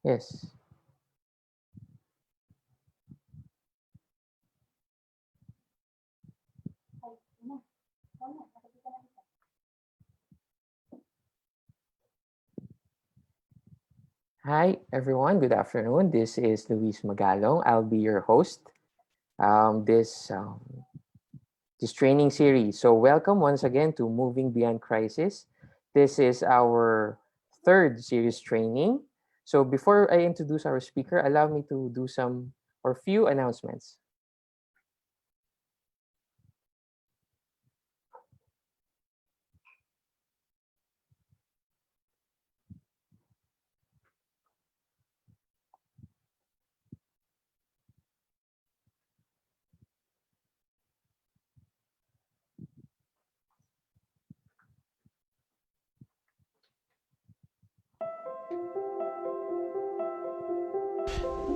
Yes. Hi, everyone. Good afternoon. This is Luis Magalong. I'll be your host this training series. So, welcome once again to Moving Beyond Crisis. This is our third series training. So, before I introduce our speaker, allow me to do some or few announcements.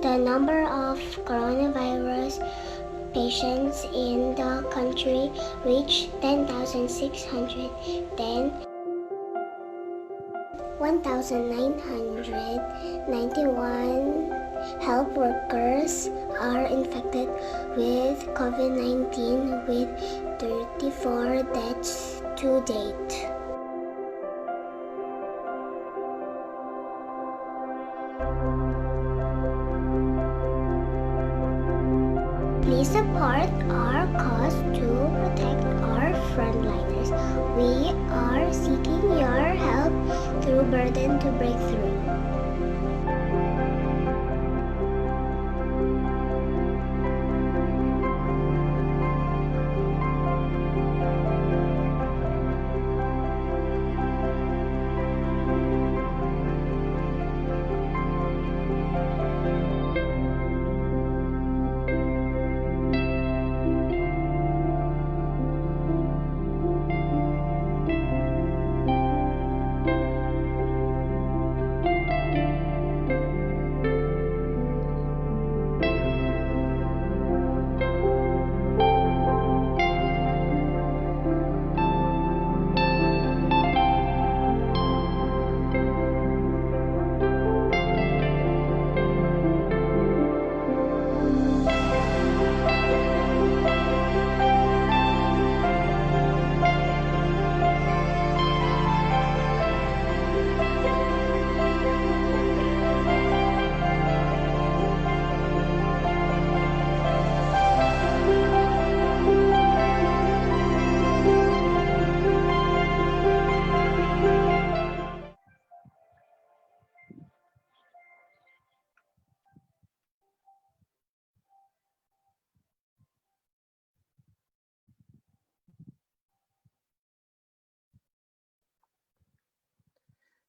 The number of coronavirus patients in the country reached 10,610. 1,991 health workers are infected with COVID-19 with 34 deaths to date. Please support our cause to protect our frontliners. We are seeking your help through Burden to Breakthrough.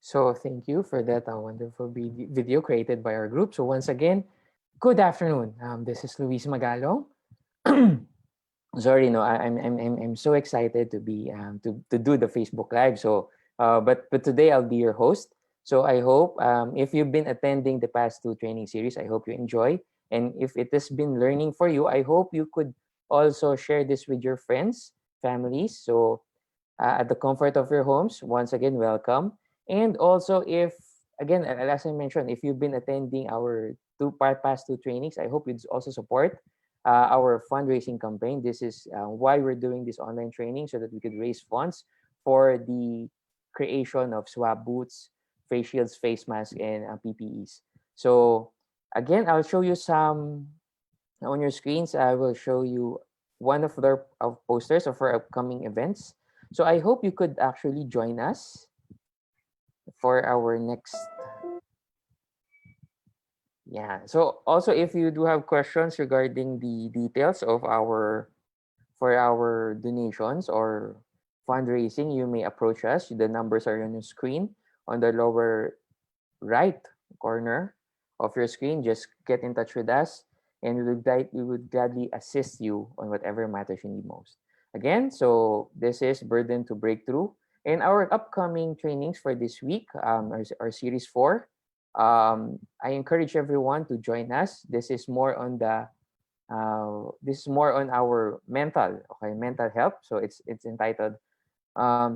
So, thank you for that wonderful video created by our group. So, once again, good afternoon. This is Luis Magalong. Sorry, no, I'm so excited to be to do the Facebook Live. So, but today I'll be your host. So I hope if you've been attending the past two training series, I hope you enjoy. And if it has been learning for you, I hope you could also share this with your friends, families. So at the comfort of your homes, once again, welcome. And also, if again, as I mentioned, if you've been attending our past two trainings, I hope you'd also support our fundraising campaign. This is why we're doing this online training so that we could raise funds for the creation of swab boots, face shields, face masks, and PPEs. So again, I'll show you some on your screens. I will show you one of the posters of our upcoming events. So I hope you could actually join us for our next. Yeah. So also, if you do have questions regarding the details of our for our donations or fundraising, you may approach us. The numbers are on your screen on the lower right corner of your screen. Just get in touch with us, and we would gladly assist you on whatever matters you need most. Again, so this is Burden to Breakthrough. And our upcoming trainings for this week, our series 4, I encourage everyone to join us. This is more on our mental health. So it's entitled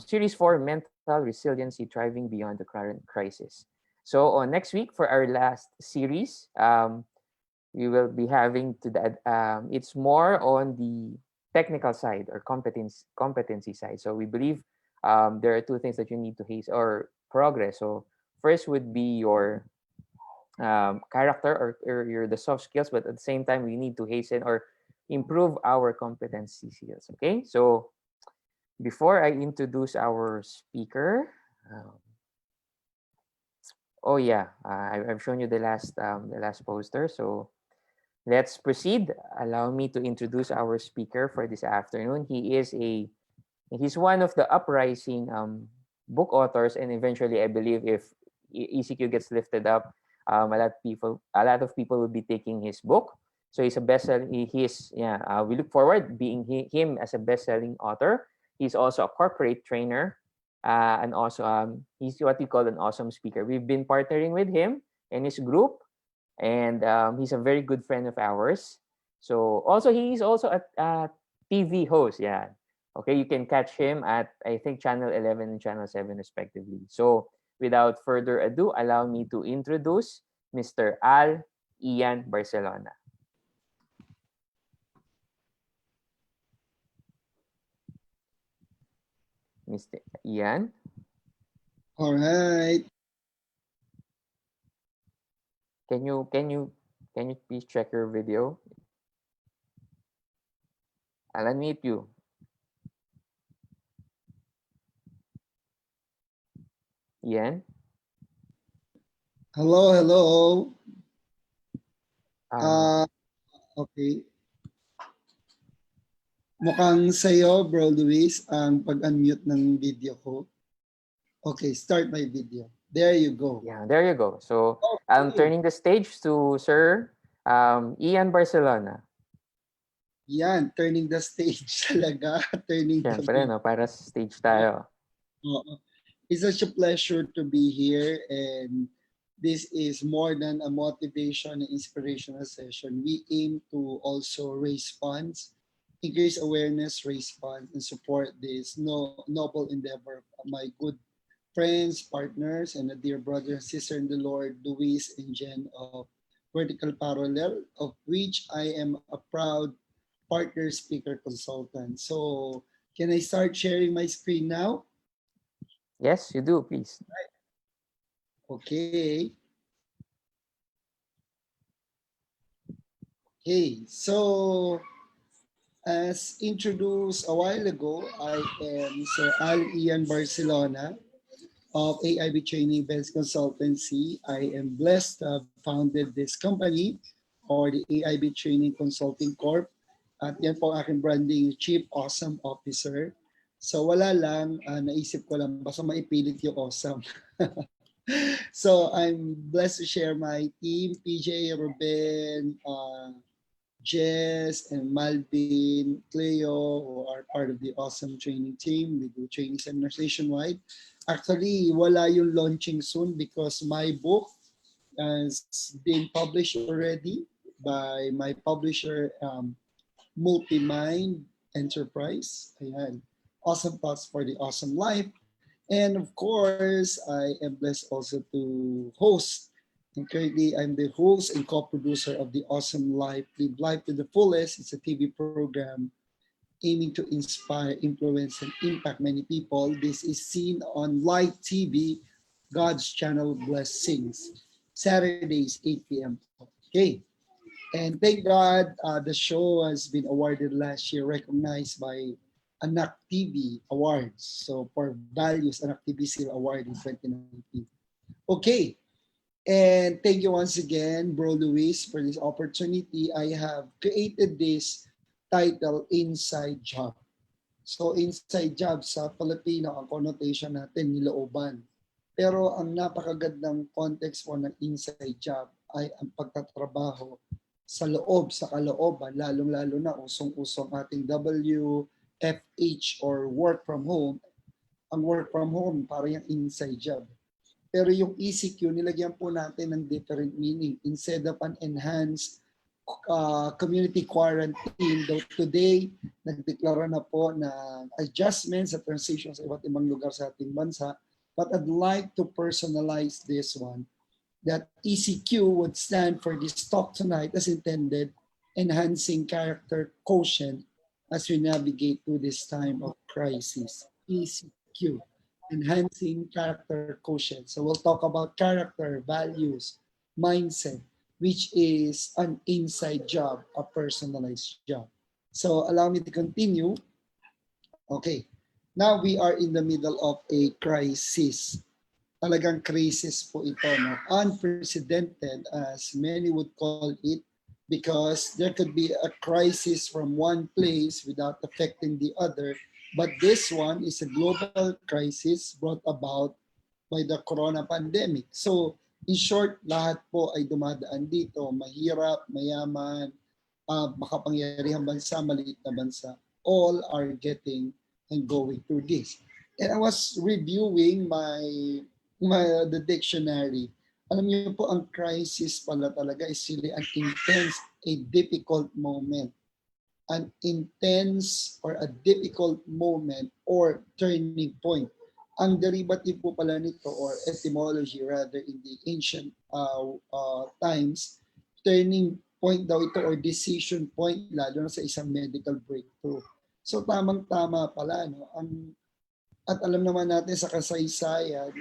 Series 4, Mental Resiliency, Thriving Beyond the Current Crisis. So on next week for our last series, we will be having to that. It's more on the technical side or competency side. So we believe there are two things that you need to haste or progress. So first would be your character or your the soft skills, but at the same time we need to hasten or improve our competency skills. Okay, so before I introduce our speaker, oh yeah, I've shown you the last poster. So let's proceed. Allow me to introduce our speaker for this afternoon. He's one of the uprising book authors, and eventually, I believe if ECQ gets lifted up, a lot of people will be taking his book. So he's a bestseller. He is yeah. We look forward being him as a best-selling author. He's also a corporate trainer, and also he's what we call an awesome speaker. We've been partnering with him and his group, and he's a very good friend of ours. So also he's also a TV host. Yeah, okay, you can catch him at I think channel 11 and channel 7 respectively. So without further ado, allow me to introduce Mr. Al Ian Barcelona. Mr. Ian, All right. can you can you can you please check your video? I'll unmute you. Ian. Hello, hello. Um, Okay. Mukhang sa'yo, Bro Luis, ang pag-unmute ng video ko. Okay, start my video. There you go. yeah, there you go. So I'm Okay. turning the stage to Sir Ian Barcelona. Yan, turning the stage talaga. Turning the Siyempre, video. no, para sa stage tayo. It's such a pleasure to be here, and this is more than a motivation and inspirational session. We aim to also raise funds, increase awareness, raise funds, and support this noble endeavor of my good friends, partners, and a dear brother and sister in the Lord, Luis and Jen of Vertical Parallel, of which I am a proud partner speaker consultant. So can I start sharing my screen now? Yes, you do, please. Okay. Okay, so as introduced a while ago, I am Sir Al Ian Barcelona of AIB Training Events Consultancy. I am blessed to have founded this company or the AIB Training Consulting Corp. At yan po ang aking branding Chief Awesome Officer. So wala lang, naisip ko lang, basta maipilit yung awesome. So I'm blessed to share my team, PJ, Ruben, Jess, and Malvin, Cleo, who are part of the awesome training team. We do training seminars nationwide. Actually, wala yung launching soon because my book has been published already by my publisher, Multimind Enterprise. Ayan. Awesome Thoughts for the Awesome Life. And of course, I am blessed also to host. And currently, I'm the host and co-producer of the Awesome Life, Live Life to the Fullest. It's a TV program aiming to inspire, influence, and impact many people. This is seen on Live TV, God's Channel Blessings, Saturdays, 8 p.m. Okay. And thank God, the show has been awarded last year, recognized by Anak TV Awards. So for Values, Anak TV Seal Award in 2019. Okay, and thank you once again, Bro Luis, for this opportunity. I have created this title, Inside Job. So inside job sa Filipino, ang connotation natin, nilooban. Pero ang napakagandang context po ng inside job ay ang pagtatrabaho sa loob, sa kalooban, lalong-lalo na usong-usong ating WFH or work from home. Ang work from home, parang yung inside job. Pero yung ECQ, nilagyan po natin ng different meaning. Instead of an enhanced community quarantine, though today, nagdeklara na po ng adjustments at transitions sa iba't ibang lugar sa ating bansa. But I'd like to personalize this one that ECQ would stand for this talk tonight as intended, enhancing character quotient as we navigate through this time of crisis. ECQ, enhancing character quotient. So we'll talk about character, values, mindset, which is an inside job, a personalized job. So allow me to continue. Okay, now we are in the middle of a crisis. Talagang crisis po ito, no? Unprecedented as many would call it, because there could be a crisis from one place without affecting the other. But this one is a global crisis brought about by the corona pandemic. So in short, lahat po ay dumadaan dito. Mahirap, mayaman, makapangyarihang bansa, maliit na bansa. All are getting and going through this. And I was reviewing the dictionary. Alam niyo po, ang crisis pala talaga is really an intense, a difficult moment. An intense or a difficult moment or turning point. Ang derivative po pala nito, or etymology rather, in the ancient times, turning point daw ito or decision point, lalo na sa isang medical breakthrough. So tamang-tama pala, no? At alam naman natin sa kasaysayan,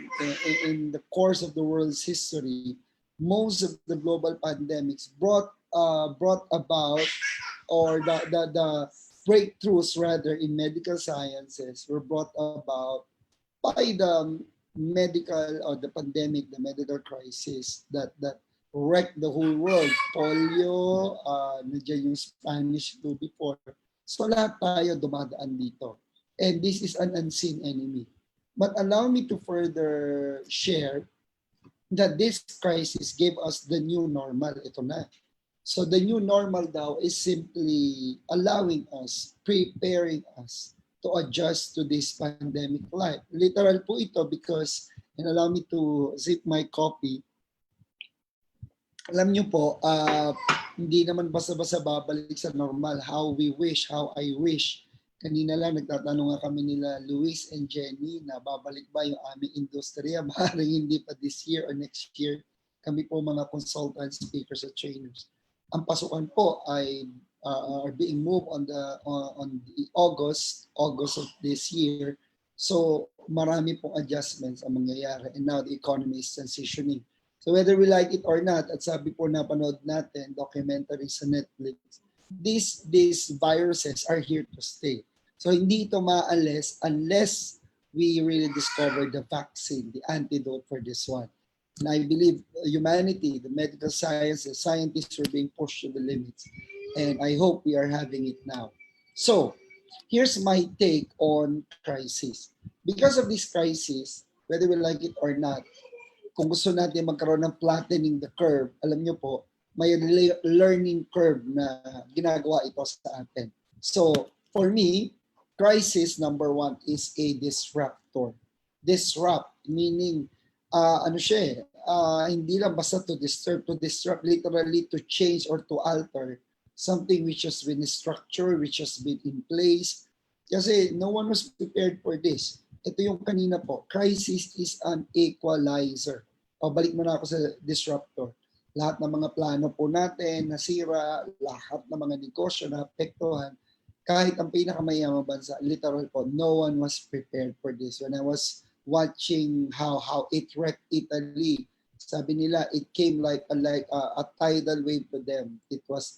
in the course of the world's history, most of the global pandemics brought about, or the breakthroughs rather in medical sciences were brought about by the medical or the pandemic, the medical crisis that wrecked the whole world. Polio, nandiyan yung Spanish flu before. So lahat tayo dumadaan dito. And this is an unseen enemy. But allow me to further share that this crisis gave us the new normal. Ito na. So the new normal daw is simply allowing us, preparing us to adjust to this pandemic life. Literal po ito because, and allow me to zip my copy. Alam niyo po, hindi naman basta-basta babalik sa normal. How we wish, how I wish. Kanina lang nagtatanong nga kami nila Luis and Jenny na babalik ba yung aming industriya. Maaaring hindi pa this year or next year. Kami po mga consultants, speakers at trainers. Ang pasukan po ay are being moved on the August of this year. So marami pong adjustments ang mangyayari, and now the economy is transitioning. So whether we like it or not, at sabi po napanood natin documentary sa Netflix, these viruses are here to stay. So hindi ito maalis unless we really discover the vaccine, the antidote for this one. And I believe humanity, the medical sciences, scientists are being pushed to the limits. And I hope we are having it now. So here's my take on crisis. Because of this crisis, whether we like it or not, kung gusto natin magkaroon ng flattening the curve, alam nyo po, may learning curve na ginagawa ito sa atin. So, for me, crisis number one is a disruptor. Disrupt, meaning, hindi lang basta to disturb, to disrupt, literally to change or to alter something which has been structured, which has been in place. Kasi no one was prepared for this. Ito yung kanina po, crisis is an equalizer. Pabalik mo na ako sa disruptor. Lahat ng mga plano po natin nasira, lahat ng mga negosyo na apektuhan, kahit ang pinakamayamang bansa, literal po, no one was prepared for this. When I was watching how it wrecked Italy, sabi nila it came like a tidal wave to them. It was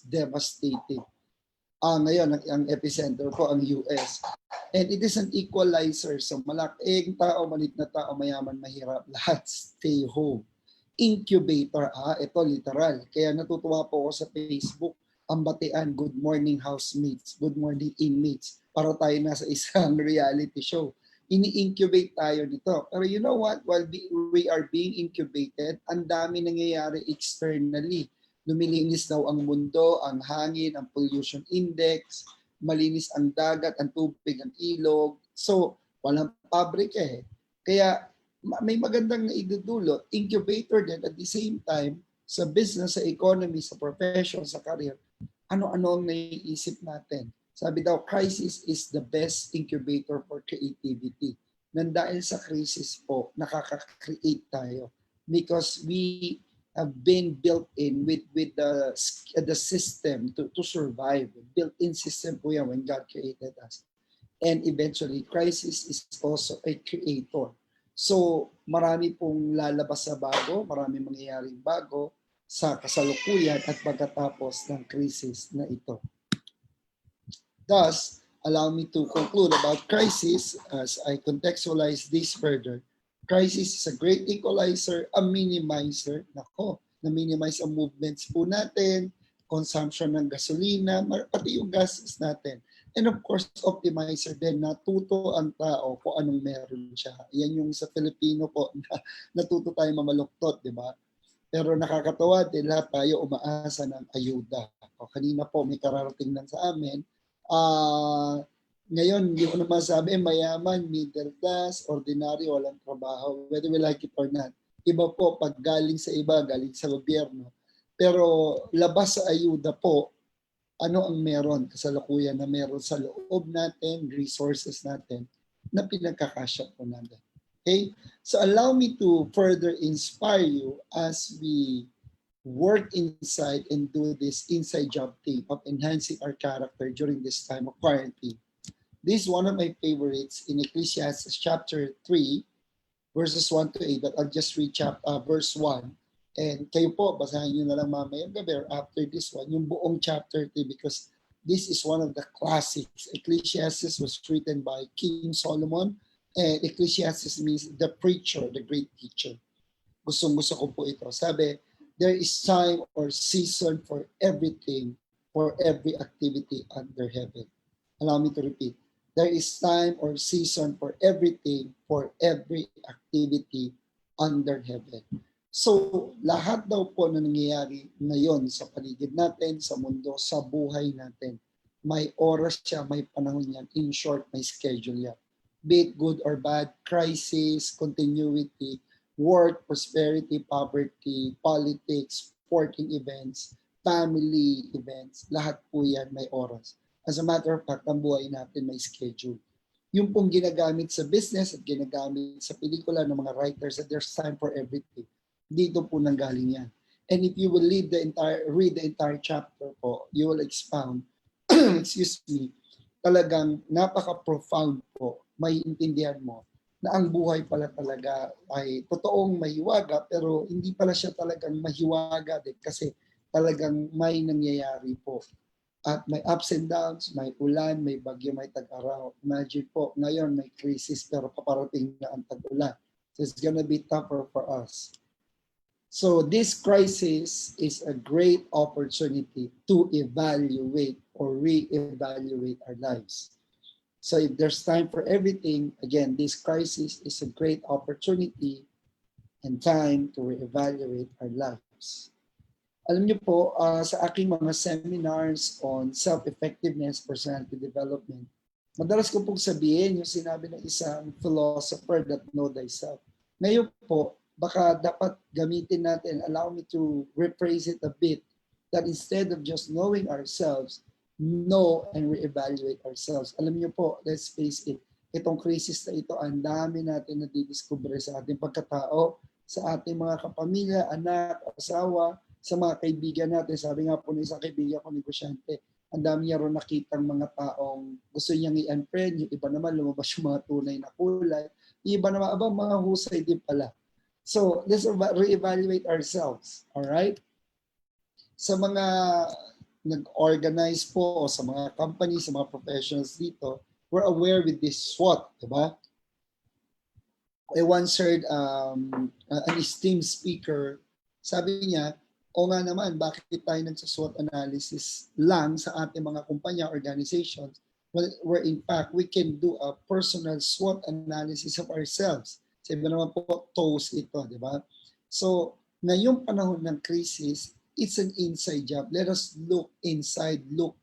devastating. Ngayon ang epicenter po ang US. And it is an equalizer. So malaking tao, malit na tao, mayaman, mahirap, lahat stay home. Incubator, ito literal. Kaya natutuwa po ako sa Facebook, ang batian, good morning housemates, good morning inmates, para tayo nasa isang reality show. Ini-incubate tayo nito. Pero you know what? While we are being incubated, ang dami nangyayari externally. Lumilinis daw ang mundo, ang hangin, ang pollution index, malinis ang dagat, ang tubig, ang ilog. So, walang pabrika eh. Kaya may magandang naidudulot. Incubator din at the same time, sa business, sa economy, sa profession, sa career, ano-ano ang naiisip natin. Sabi daw, crisis is the best incubator for creativity. Nang dahil sa crisis po, nakaka-create tayo. because we have been built in with the system to survive. Built-in system po yan when God created us. And eventually, crisis is also a creator. So, marami pong lalabas sa bago, marami mangyayaring bago sa kasalukuyan at pagkatapos ng crisis na ito. Thus, allow me to conclude about crisis as I contextualize this further. Crisis is a great equalizer, a minimizer. Nako, na-minimize ang movements po natin, consumption ng gasolina, pati yung gastos natin. And of course, optimizer din, natuto ang tao kung anong meron siya. Yan yung sa Filipino po, natuto tayo mamaluktot, di ba? Pero nakakatawa din, lahat tayo umaasa ng ayuda. O, kanina po, may kararating lang sa amin. Ngayon, hindi ko naman sabi, mayaman, middle class, ordinary, walang trabaho, whether we like it or not. Iba po, pag galing sa iba, galing sa gobyerno. Pero labas sa ayuda po, ano ang meron, kasalukuyan na meron sa loob natin, resources natin, na pinagkakasya po natin. Okay? So allow me to further inspire you as we work inside and do this inside job thing of enhancing our character during this time of quarantine. This is one of my favorites in Ecclesiastes chapter 3, verses 1 to 8, but I'll just read verse 1. And kayo po, basahin nyo na lang mamayang gabi or after this one, yung buong chapter 3 because this is one of the classics. Ecclesiastes was written by King Solomon and Ecclesiastes means the preacher, the great teacher. Gustong-gusto ko po ito. Sabi, there is time or season for everything, for every activity under heaven. Allow me to repeat. There is time or season for everything, for every activity under heaven. So, lahat daw po na nangyayari ngayon sa paligid natin, sa mundo, sa buhay natin, may oras siya, may panahon yan. In short, may schedule yan. Be it good or bad, crisis, continuity, work, prosperity, poverty, politics, sporting events, family events, lahat po yan may oras. As a matter of fact, ang buhay natin may schedule. Yung pong ginagamit sa business at ginagamit sa pelikula ng mga writers that there's time for everything. Dito po nanggaling yan. And if you will read the entire chapter po, you will expound, excuse me, talagang napaka-profound po, may intindihan mo na ang buhay pala talaga ay totoong mahiwaga pero hindi pala siya talagang mahiwaga din kasi talagang may nangyayari po. At may ups and downs, may ulan, may bagyo, may tag-araw. Imagine po, ngayon may crisis pero paparating na ang tag-ulan. So it's gonna be tougher for us. So this crisis is a great opportunity to evaluate or re-evaluate our lives. So if there's time for everything, again, this crisis is a great opportunity and time to re-evaluate our lives. Alam niyo po, sa aking mga seminars on self-effectiveness, personality development, madalas ko pong sabihin yung sinabi ng isang philosopher that know thyself. Ngayon po, baka dapat gamitin natin, allow me to rephrase it a bit, that instead of just knowing ourselves, know and reevaluate ourselves. Alam niyo po, let's face it, itong crisis na ito, ang dami natin na didiscover sa ating pagkatao, sa ating mga kapamilya, anak, asawa, sa mga kaibigan natin. Sabi nga po ng isang kaibigan ko, negosyante, ang dami niya ron nakitang mga taong gusto niyang i-unfriend, yung iba naman lumabas yung mga tunay na kulay, yung iba naman, mga husay din pala. So, let's re-evaluate ourselves. All right? Sa mga nag-organize po o sa mga companies, sa mga professionals dito, we're aware with this SWOT, diba? I once heard an esteemed speaker, sabi niya, o nga naman, bakit tayo nagsa-SWOT analysis lang sa ating mga kumpanya, organizations, where in fact, we can do a personal SWOT analysis of ourselves. Sa iba naman po, toast ito, di ba? So, ngayong panahon ng crisis, it's an inside job. Let us look inside, look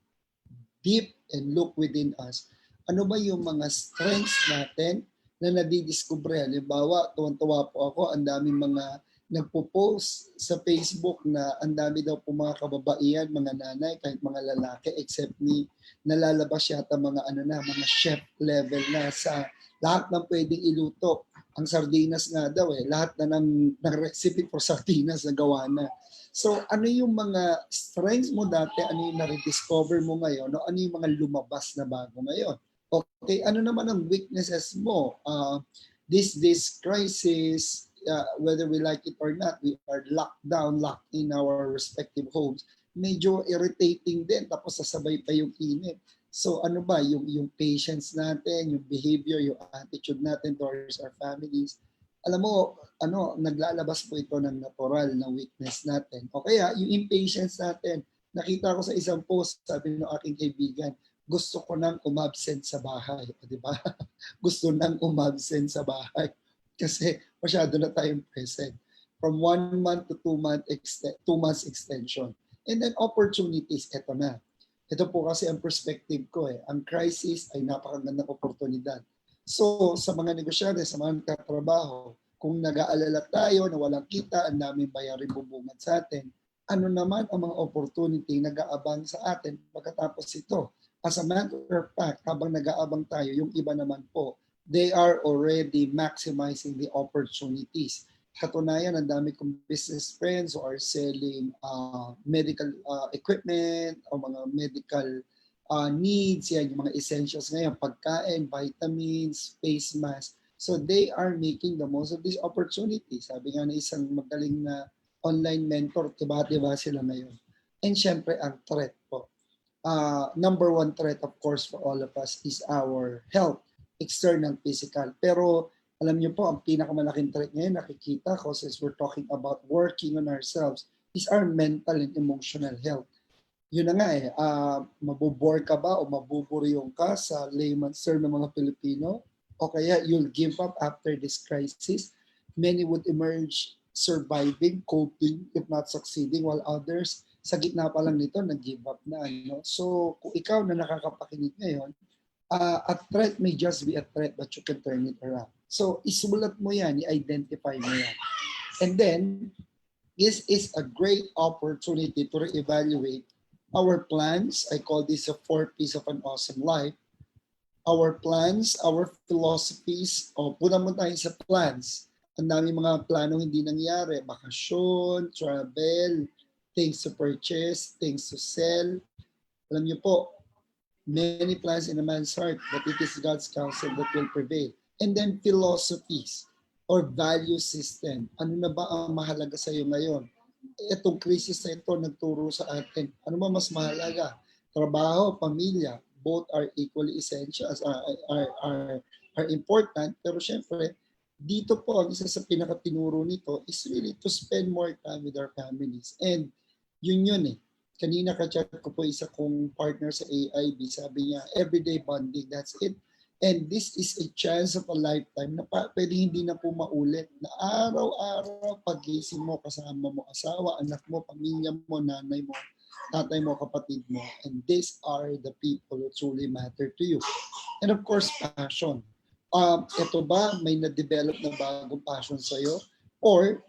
deep, and look within us. Ano ba yung mga strengths natin na nadidiscover? Halimbawa, tuwan-tuwa po ako, ang daming mga nagpo-post sa Facebook na ang dami daw po mga kababaihan, mga nanay, kahit mga lalaki, except me, nalalabas yata mga mga chef level na sa Lahat ng pwedeng iluto. Ang sardinas nga daw lahat na ng recipe for sardinas na gawa na. So ano yung mga strengths mo dati, ano yung na-rediscover mo ngayon, no? Ano yung mga lumabas na bago ngayon? Okay, ano naman ang weaknesses mo? This crisis, whether we like it or not, we are locked down, locked in our respective homes. Medyo irritating din, tapos sasabay pa yung init. So ano ba, yung patience natin, yung behavior, yung attitude natin towards our families. Alam mo, naglalabas po ito ng natural na weakness natin. O kaya, yung impatience natin. Nakita ko sa isang post, sabi ng aking kaibigan, gusto ko nang umabsent sa bahay. Di ba? Gusto nang umabsent sa bahay. Kasi masyado na tayong present. From 1 month to 2 months extension. And then opportunities, eto na. Ito po kasi ang perspective ko Ang crisis ay napakagandang oportunidad. So, sa mga negosyante, sa mga katrabaho, kung nag-aalala tayo na walang kita, ang daming bayarin bubungad sa atin, ano naman ang mga opportunity na nag-aabang sa atin pagkatapos ito? As a matter of fact, habang nag-aabang tayo, yung iba naman po, they are already maximizing the opportunities. Katunayan, ang dami kong business friends who are selling medical equipment o mga medical needs, yan, yung mga essentials ngayon, pagkain, vitamins, face mask. So they are making the most of these opportunities. Sabi nga na isang magaling na online mentor, tiba-tiba sila ngayon. And syempre, ang threat po. Number one threat, of course, for all of us is our health, external, physical. Pero alam niyo po, ang pinakamalaking threat ngayon, nakikita ko, since we're talking about working on ourselves, is our mental and emotional health. Yun na nga mabubore ka ba o mabuburyong ka sa layman's term ng mga Pilipino? O kaya you'll give up after this crisis? Many would emerge surviving, coping, if not succeeding, while others, sa gitna pa lang nito, nag-give up na. So, kung ikaw na nakakapakinig ngayon, a threat may just be a threat, but you can turn it around. So, isulat mo yan, i-identify mo yan. And then, this is a great opportunity to reevaluate our plans. I call this a 4 P's of an awesome life. Our plans, our philosophies. Puna mo tayo sa plans. Ang dami mga planong hindi nangyari. Bakasyon, travel, things to purchase, things to sell. Alam niyo po, many plans in a man's heart, but it is God's counsel that will prevail. And then philosophies or value system. Ano na ba ang mahalaga sa iyo ngayon? Itong crisis na ito nagturo sa atin. Ano ba mas mahalaga? Trabaho, pamilya, both are equally essential, are important. Pero syempre, dito po, ang isa sa pinakatinuro nito is really to spend more time with our families. And yun kanina ka-chat ko po isa kong partner sa AIB, sabi niya, everyday bonding, that's it. And this is a chance of a lifetime na pwede hindi na po maulit, na araw-araw pagising mo, kasama mo asawa, anak mo, pamilya mo, nanay mo, tatay mo, kapatid mo. And these are the people who truly matter to you. And of course, passion. Ito ba, may na-develop na bagong passion sa'yo? Or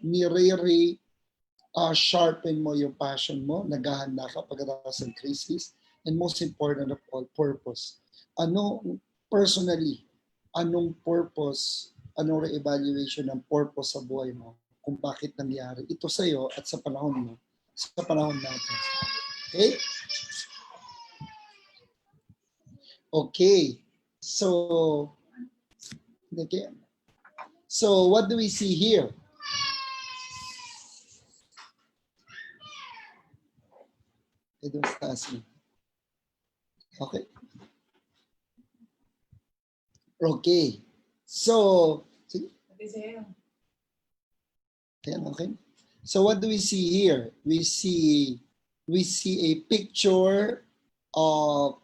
sharpen mo yung passion mo, naghahanda ka pagkatapos ng crisis, and most important of all, purpose. Personally, anong purpose, anong re-evaluation ng purpose sa buhay mo, kung bakit nangyari ito sa'yo at sa panahon mo, sa panahon natin. Okay? Okay. So what do we see here? It was asking. Okay. Okay. So, okay. So what do we see here? We see a picture of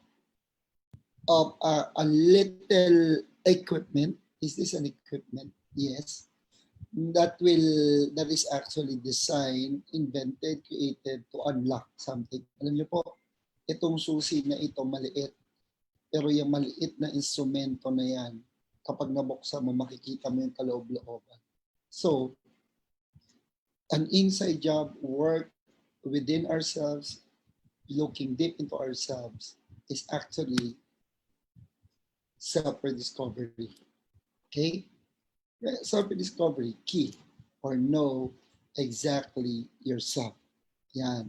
a little equipment. Is this an equipment? Yes. That is actually designed, invented, created to unlock something. Alam niyo po, itong susi na ito maliit. Pero yung maliit na instrumento na yan, kapag nabuksan mo, makikita mo yung kaloob-looban. So, an inside job, work within ourselves, looking deep into ourselves, is actually self-rediscovery. Okay? Self-discovery, key, or know exactly yourself. Yan.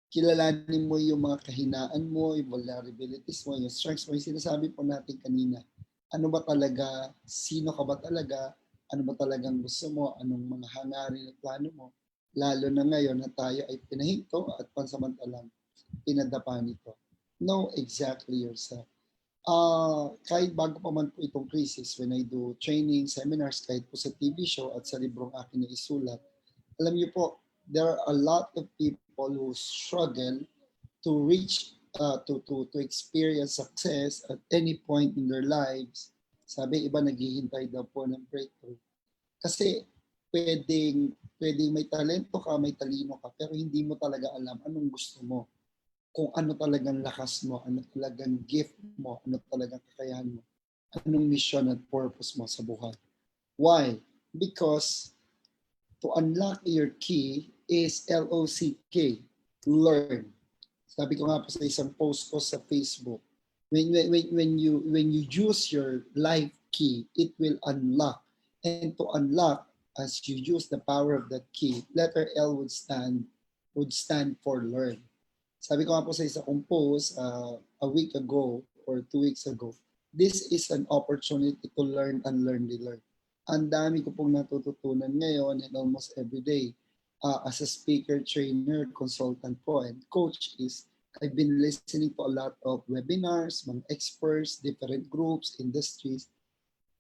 Kilalanin mo yung mga kahinaan mo, yung vulnerabilities mo, yung strengths mo, yung sinasabi po natin kanina. Ano ba talaga, sino ka ba talaga, ano ba talagang gusto mo, anong mga hangarin at plano mo. Lalo na ngayon na tayo ay pinahinto at pansamantalang pinadapa nito. Know exactly yourself. Kahit bago pa man po itong crisis, when I do training, seminars, kahit po sa TV show at sa librong akin na isulat, alam niyo po, there are a lot of people who struggle to reach, to experience success at any point in their lives. Sabi, iba naghihintay daw po ng breakthrough. Kasi pwedeng may talento ka, may talino ka, pero hindi mo talaga alam anong gusto mo, kung ano talagang lakas mo, ano talagang gift mo, ano talagang kakayahan mo, anong mission at purpose mo sa buhay. Why? Because to unlock your key is LOCK, learn. Sabi ko nga po sa isang post ko sa Facebook, when you use your life key, it will unlock. And to unlock, as you use the power of that key, letter L would stand for learn. Sabi ko nga po sa isa kong post a week ago or 2 weeks ago, this is an opportunity to learn and learn. Ang dami ko pong natututunan ngayon and almost every day. As a speaker, trainer, consultant po, and coach is I've been listening to a lot of webinars, mga experts, different groups, industries,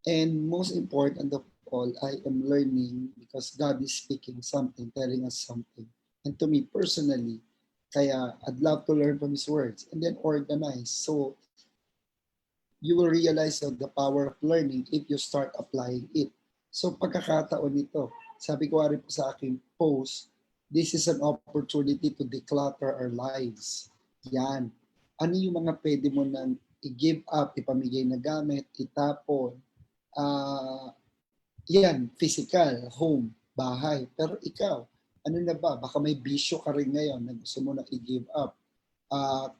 and most important of all, I am learning because God is speaking something, telling us something. And to me personally, kaya I'd love to learn from His words and then organize. So you will realize the power of learning if you start applying it. So pagkakataon nito, sabi ko rin po sa aking post, this is an opportunity to declutter our lives. Yan. Ano yung mga pwede mo nang i-give up, ipamigay na gamit, itapon, yan, physical, home, bahay. Pero ikaw, ano na ba? Baka may bisyo ka rin ngayon na gusto mo na i-give up.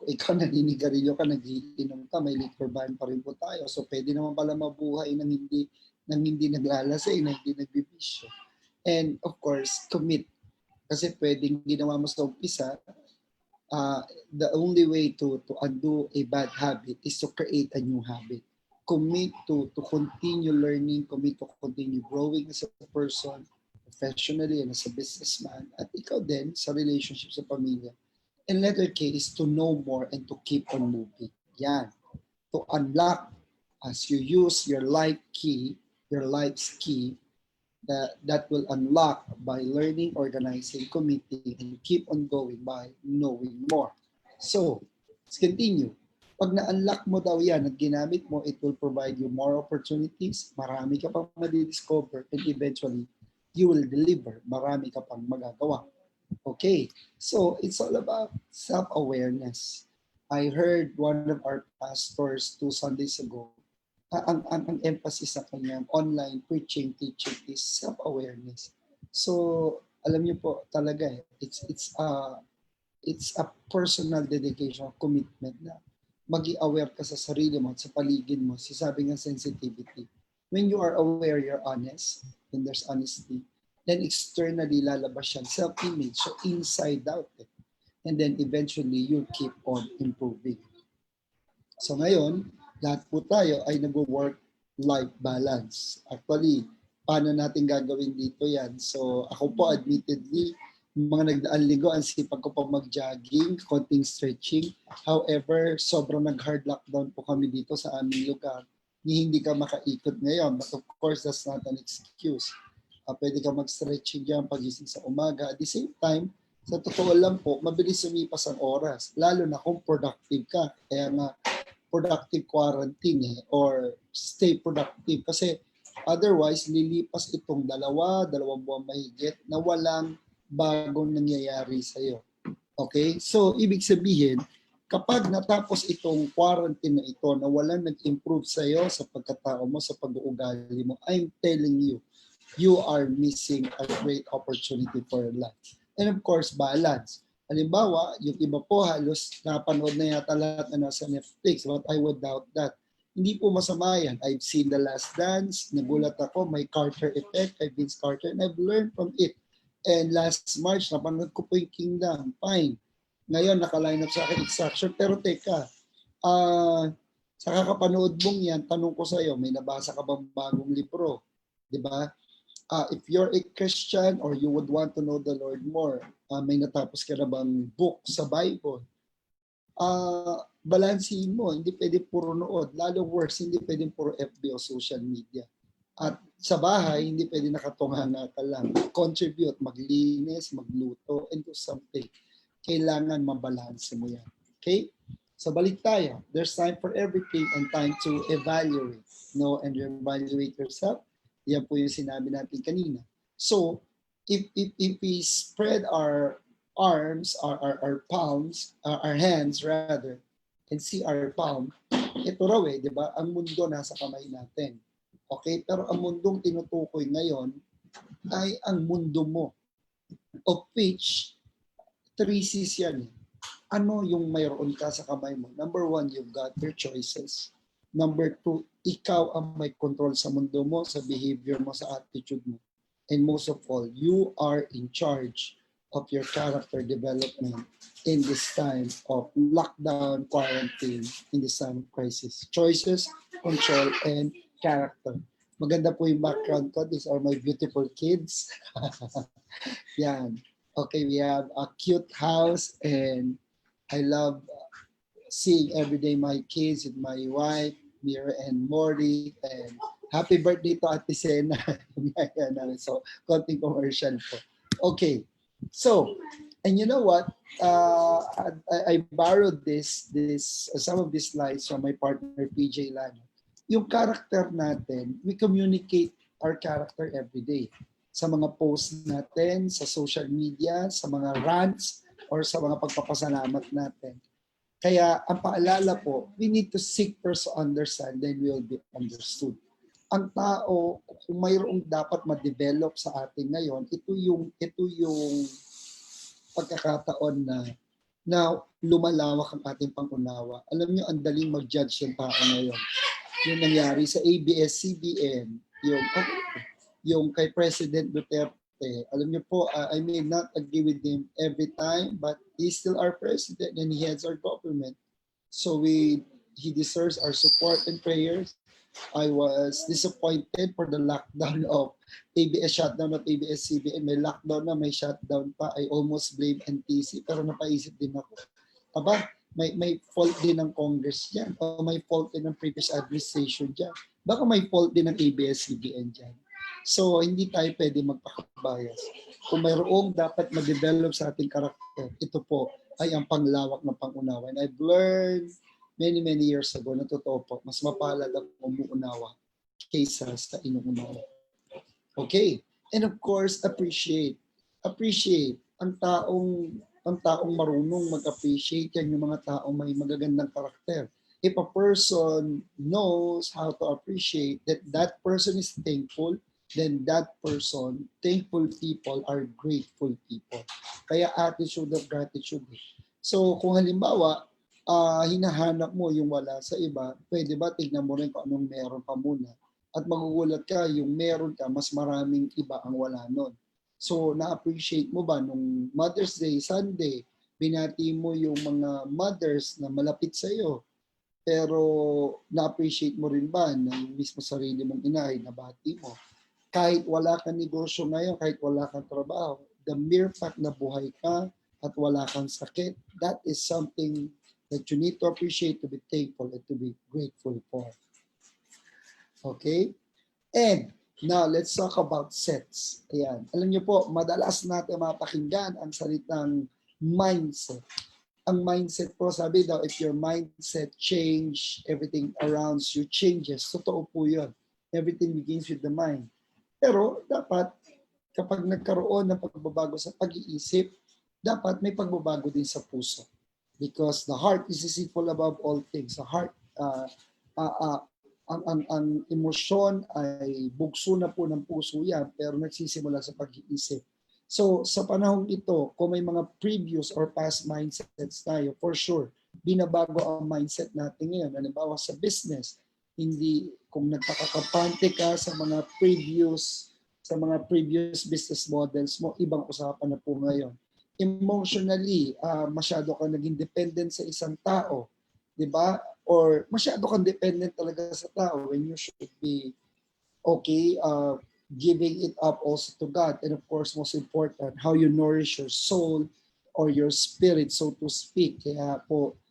Ikaw naninigarilyo ka, nagiinom ka, may liquor ban pa rin po tayo. So pwede naman pala mabuhay ng hindi naglalasay, na hindi nagbibisyo. And of course, commit. Kasi pwedeng ginawa mo sa umpisa, the only way to undo a bad habit is to create a new habit. Commit to continue learning, commit to continue growing as a person, professionally and as a businessman, at ikaw din sa relationship sa pamilya. And letter K is to know more and to keep on moving. Yan. To unlock, as you use your life key, your life's key, that will unlock by learning, organizing, committing, and keep on going by knowing more. So, let's continue. Pag na-unlock mo daw yan at ginamit mo, it will provide you more opportunities, marami ka pang madidiscover, and eventually, you will deliver, marami ka pang magagawa. Okay, so it's all about self-awareness. I heard one of our pastors 2 Sundays ago, ang emphasis sa kanyang online preaching, teaching is self-awareness. So, alam niyo po talaga it's a personal dedication, commitment na magi-aware ka sa sarili mo at sa paligid mo. Sabi ng sensitivity. When you are aware, you're honest, when there's honesty, then externally lalabas yan, self-image, so inside out. And then eventually, you'll keep on improving. So ngayon, lahat po tayo ay nag-work-life balance. Actually, paano natin gagawin dito yan? So ako po admittedly, mga nagdaan linggo, ang sipag ko pa mag-jogging, konting stretching. However, sobrang nag-hard lockdown po kami dito sa aming lugar. Hindi ka makaikot ngayon. But of course, that's not an excuse. Pwede ka mag-stretching yan pagising sa umaga. At the same time, sa totoo lang po, mabilis sumipas ang oras. Lalo na kung productive ka. Kaya nga, productive quarantine or stay productive. Kasi otherwise, lilipas itong dalawang buwan mahigit na walang bagong nangyayari sa'yo. Okay? So, ibig sabihin, kapag natapos itong quarantine na ito na walang nag-improve sa'yo sa pagkatao mo, sa pag-uugali mo, I'm telling you, you are missing a great opportunity for your life. And of course, balance. Halimbawa, yung iba po halos napanood na yata lahat na nasa Netflix, but I would doubt that. Hindi po masama yan. I've seen The Last Dance, nagulat ako, may Carter effect, kay Vince Carter, and I've learned from it. And last March, napanood ko po yung Kingdom. Fine. Ngayon, naka-line up sa akin Extraction. Pero teka, sa kakapanood mong yan, tanong ko sa iyo, may nabasa ka bang bagong libro? Di ba? If you're a Christian or you would want to know the Lord more, may natapos ka na bang book sa Bible? Balansin mo, hindi pwede puro nood. Lalo worse, hindi pwede puro FB o social media. At sa bahay, hindi pwede nakatunganga ka lang. Contribute, maglinis, magluto, and do something. Kailangan mabalanse mo yan. Okay? So balik tayo. There's time for everything and time to evaluate. No, and evaluate yourself. Yan po yung sinabi natin kanina. So, if we spread our arms, our palms, our hands rather, and see our palm, ito raw di ba? Ang mundo nasa kamay natin. Okay? Pero ang mundong tinutukoy ngayon ay ang mundo mo. Of which, 3C's yan. Ano yung mayroon ka sa kamay mo? Number 1, you've got your choices. Number 2, ikaw ang may control sa mundo mo, sa behavior mo, sa attitude mo. And most of all, you are in charge of your character development in this time of lockdown, quarantine, in this time of crisis. Choices, control, and character. Maganda po yung background ko. These are my beautiful kids. Yan. Okay, we have a cute house and I love seeing every day my kids with my wife, Mira and Mori, and happy birthday to Ate Sena. So, konting commercial po. Okay, so, and you know what? I borrowed some of these slides from my partner PJ Lano. Yung character natin, we communicate our character every day. Sa mga posts natin, sa social media, sa mga rants, or sa mga pagpapasalamat natin. Kaya ang paalala po, we need to seek first to understand, then we will be understood. Ang tao, kung mayroong dapat ma-develop sa atin ngayon, ito yung pagkakataon na lumalawak ang ating pangunawa. Alam niyo, ang daling mag-judge yung tao ngayon. Yung nangyari sa ABS-CBN, yung kay President Duterte, alam niyo po, I may not agree with him every time, but he's still our president and he heads our government. So he deserves our support and prayers. I was disappointed for the lockdown of ABS, shutdown of ABS-CBN. May lockdown na, may shutdown pa. I almost blame NTC, pero napaisip din ako. Aba, may fault din ng Congress dyan, o may fault din ng previous administration dyan. Baka may fault din ng ABS-CBN dyan. So, hindi tayo pwede magpakabayas. Kung mayroong dapat ma-develop sa ating karakter, ito po ay ang panglawak ng pangunawa. And I've learned many years ago na totoo po, mas mapalad ang umuunawa kaysa sa inuunawa. Okay. And of course, appreciate. Appreciate. Ang taong marunong mag-appreciate, yan yung mga taong may magagandang karakter. If a person knows how to appreciate that person is thankful, then that person, thankful people are grateful people. Kaya attitude of gratitude. So kung halimbawa, hinahanap mo yung wala sa iba, pwede ba tignan mo rin kung anong meron ka muna? At magugulat ka, yung meron ka, mas maraming iba ang wala nun. So na-appreciate mo ba nung Mother's Day, Sunday, binati mo yung mga mothers na malapit sa iyo, pero na-appreciate mo rin ba na yung mismo sarili mong ina ay nabati mo? Kahit wala kang negosyo ngayon, kahit wala kang trabaho, the mere fact na buhay ka at wala kang sakit, that is something that you need to appreciate, to be thankful, and to be grateful for. Okay? And now, let's talk about sets. Ayan. Alam niyo po, madalas natin mapakinggan ang salitang mindset. Ang mindset po, sabi daw, if your mindset change, everything around you changes. Totoo po yun. Everything begins with the mind. Pero dapat, kapag nagkaroon ng pagbabago sa pag-iisip, dapat may pagbabago din sa puso. Because the heart is deceitful above all things. The heart, ang emosyon ay bugso na po ng puso yan, pero nagsisimula sa pag-iisip. So sa panahong ito, kung may mga previous or past mindsets tayo, for sure, binabago ang mindset natin ngayon. Halimbawa sa business, Hindi, kung nagkakakapante ka sa mga previous business models mo, ibang usapan na po ngayon. Emotionally, masyado ka naging dependent sa isang tao, di ba? Or masyado kang dependent talaga sa tao when you should be okay, giving it up also to God. And of course, most important, how you nourish your soul or your spirit, so to speak. Kaya po,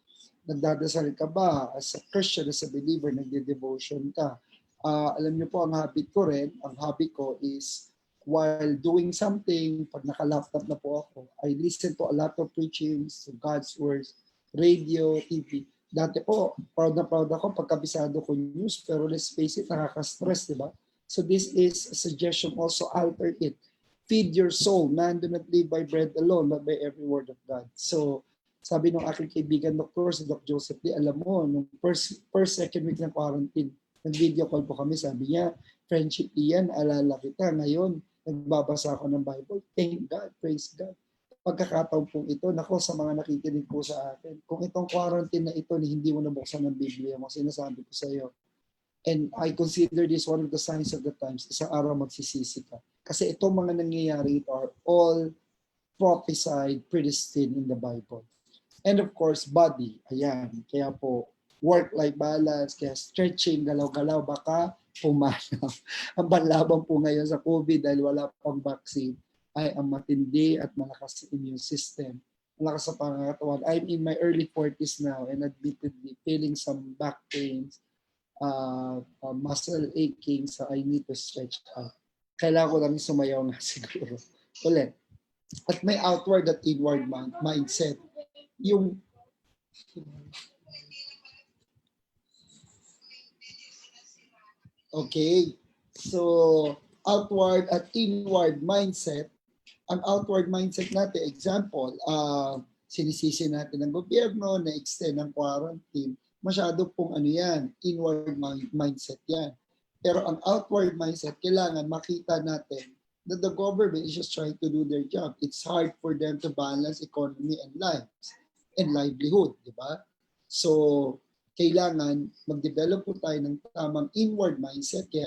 nagdadasal ka ba as a Christian, as a believer, nagde-devotion ka? Alam niyo po, ang hobby ko is while doing something, pag naka-laptop na po ako, I listen to a lot of preachings, to God's words, radio, TV. Dati po, proud na proud ako pagkabisado ko news, pero let's face it, nakaka-stress, di ba? So this is a suggestion also, alter it. Feed your soul. Man do not live by bread alone, but by every word of God. So, sabi ng aking kaibigan, Dr. si Dr. Joseph Lee, alam mo, nung second week ng quarantine, nag-video call po kami, sabi niya, friendship iyan, alala kita. Ngayon, nagbabasa ako ng Bible. Thank God, praise God. Pagkakataon pong ito, nako sa mga nakikinig po sa akin, kung itong quarantine na ito, hindi mo nabuksan ng Biblia mo, sinasabi ko sa iyo, and I consider this one of the signs of the times, isang araw magsisisi ka. Kasi itong mga nangyayari ito are all prophesied, predestined in the Bible. And of course, body. Ayan. Kaya po, work-life balance, kaya stretching, galaw-galaw, baka pumanaw. Ang panlaban po ngayon sa COVID dahil wala pang vaccine ay ang matindi at malakas immune system. Malakas sa pangangatawan. I'm in my early 40s now and admittedly feeling some back pains, muscle aching, so I need to stretch out. Kailangan ko lang sumayaw nga siguro. Ulit. At may outward at inward mindset. Yung okay, so outward at inward mindset. Ang outward mindset natin, example, sinisisi natin ng gobyerno na extend ang quarantine. Masyado pong ano yan, inward mindset yan. Pero ang outward mindset, kailangan makita natin that the government is just trying to do their job. It's hard for them to balance economy and lives and livelihood, di ba? So, kailangan mag-develop po tayo ng tamang inward mindset, kaya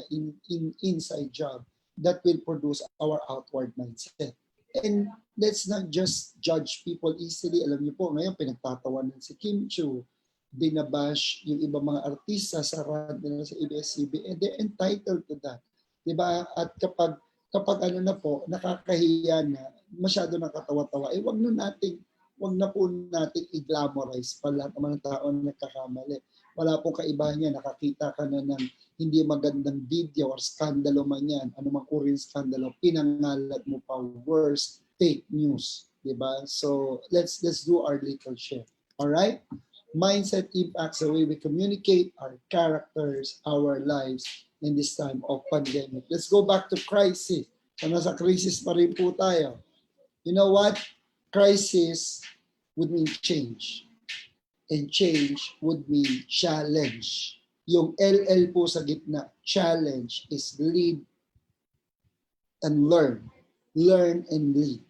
inside job that will produce our outward mindset. And let's not just judge people easily. Alam niyo po, ngayon pinagtatawanan si Kim Chiu, binabash yung ibang mga artista sa rant nila sa ABS-CBN, and they're entitled to that. Diba? At kapag ano na po, nakakahiya na, masyado nakatawa-tawa, wag na po natin i-glamorize pa lahat ng mga tao na nagkakamali. Wala pong kaibahan yan. Nakakita ka na ng hindi magandang video or skandalo man yan, anumang uri ng skandalo, pinangalat mo pa worse, fake news. Diba? So, let's do our little share. Alright? Mindset impacts the way we communicate, our characters, our lives in this time of pandemic. Let's go back to crisis. So, nasa crisis pa rin po tayo. You know what? Crisis would mean change. And change would mean challenge. Yung LL po sa gitna, challenge is lead and learn. Learn and lead.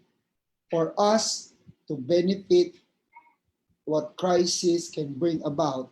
For us to benefit what crisis can bring about,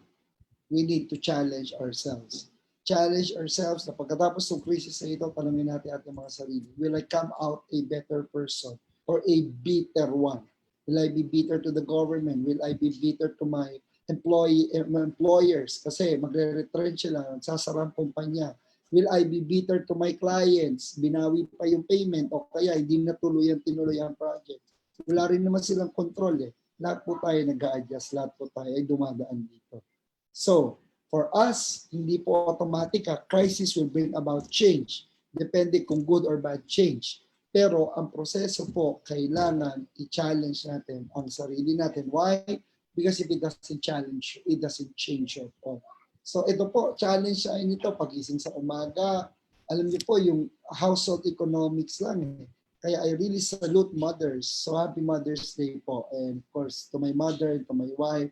we need to challenge ourselves. Challenge ourselves na pagkatapos ng crisis na ito, tanongin natin ating mga sarili, will I come out a better person or a bitter one? Will I be bitter to the government? Will I be bitter to my employers? Kasi magre-retrench sila, sasara ang kumpanya. Will I be bitter to my clients? Binawi pa yung payment o kaya hindi tinuloy ang project. Wala rin naman silang control eh. Lahat po tayo nag-a-adjust, lahat po tayo ay dumadaan dito. So, for us, hindi po automatic crisis will bring about change. Depende kung good or bad change. Pero ang proseso po, kailangan i-challenge natin ang sarili natin. Why? Because if it doesn't challenge, it doesn't change at all. So ito po, challenge sa inyo ito, pagising sa umaga. Alam niyo po, yung household economics lang eh. Kaya I really salute mothers. So happy Mother's Day po. And of course, to my mother, to my wife,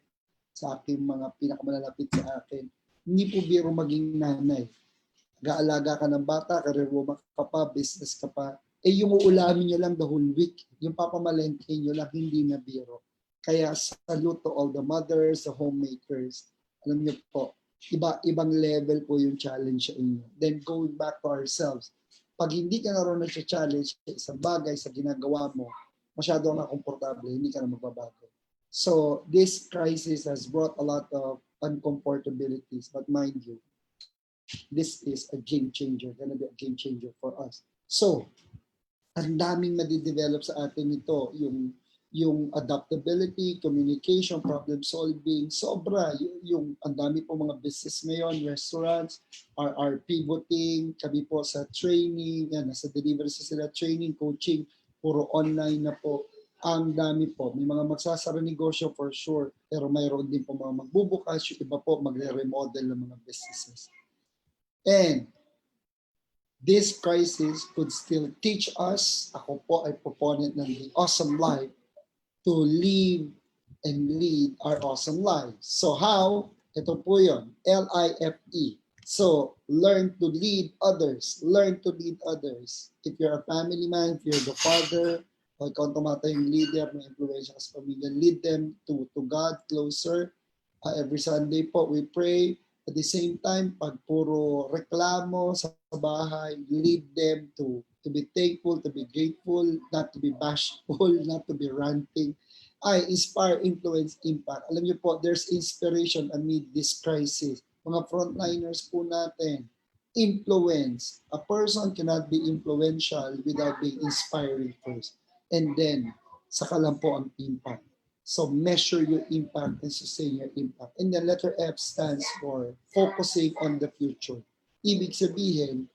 sa aking mga pinakamalalapit sa akin. Hindi po biro maging nanay. Gaalaga ka ng bata, career woman ka pa, business ka pa. Eh yung uulamin nyo lang the whole week. Yung papamalengke nyo lang, hindi na biro. Kaya salute to all the mothers, the homemakers. Alam niyo po, Ibang level po yung challenge sa inyo. Then going back to ourselves, pag hindi ka naroon na challenge sa isang bagay sa ginagawa mo, masyado na komportable, hindi ka na magbabago. So this crisis has brought a lot of uncomfortabilities, but mind you, this is a game changer, gonna be a game changer for us. So, ang daming madidevelop sa atin nito, yung adaptability, communication, problem solving, sobra. Yung ang dami po mga business ngayon, restaurants are pivoting, kami po sa training, yan, nasa delivery sa sila, training, coaching, puro online na po. Ang dami po. May mga magsasara negosyo for sure, pero mayroon din po mga magbubukas, yung iba po magre-remodel ng mga businesses. And this crisis could still teach us, ako po ay proponent ng The Awesome Life, to live and lead our awesome lives. So how? Ito po yun, L-I-F-E. So, learn to lead others. Learn to lead others. If you're a family man, if you're the father, o ikaw tumata yung leader, may influensya sa pamilya, lead them to God closer. Every Sunday po, we pray. At the same time, pag puro reklamo sa bahay, lead them to be thankful, to be grateful, not to be bashful, not to be ranting. Inspire, influence, impact. Alam niyo po, there's inspiration amid this crisis. Mga frontliners po natin, influence. A person cannot be influential without being inspiring first. And then, saka lang po ang impact. So measure your impact and sustain your impact. And then letter F stands for focusing on the future. Ibig sabihin,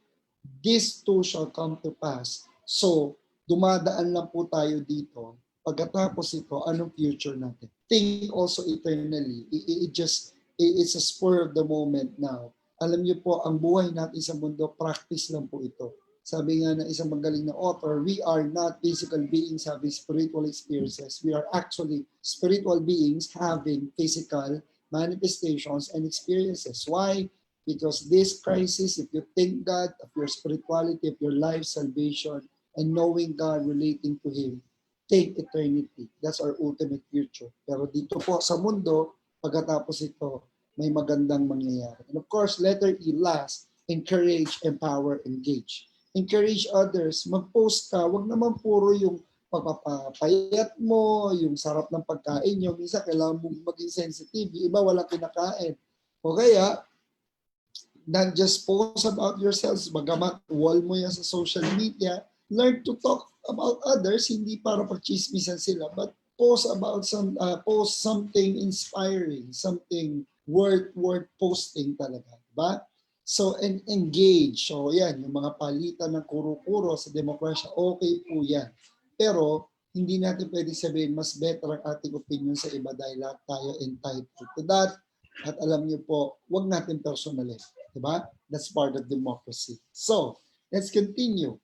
this too shall come to pass. So, dumadaan lang po tayo dito. Pagkatapos ito, anong future natin? Think also eternally. It's a spur of the moment now. Alam niyo po, ang buhay natin sa mundo, practice lang po ito. Sabi nga ng isang magaling na author, we are not physical beings having spiritual experiences. We are actually spiritual beings having physical manifestations and experiences. Why? Because this crisis, if you think God, of your spirituality, of your life, salvation, and knowing God, relating to Him, take eternity. That's our ultimate future. Pero dito po sa mundo, pagkatapos ito, may magandang mangyayari. And of course, letter E, last, encourage, empower, engage. Encourage others. Mag-post ka. Huwag naman puro yung pagpapayat mo, yung sarap ng pagkain nyo. Minsan, kailangan mong maging sensitive. Yung iba, walang kinakain. O kaya, not just post about yourselves, bagamat wall mo yan sa social media, learn to talk about others, hindi para pagchismisan sila, but post about post something inspiring, something worth posting talaga, ba? So, and engage. So, yan, yung mga palitan ng kuro-kuro sa demokrasya, okay po yan. Pero, hindi natin pwede sabihin, mas better ang ating opinion sa iba dahil lahat tayo entitled to that. At alam niyo po, wag natin personalin. Diba? That's part of democracy. So, let's continue.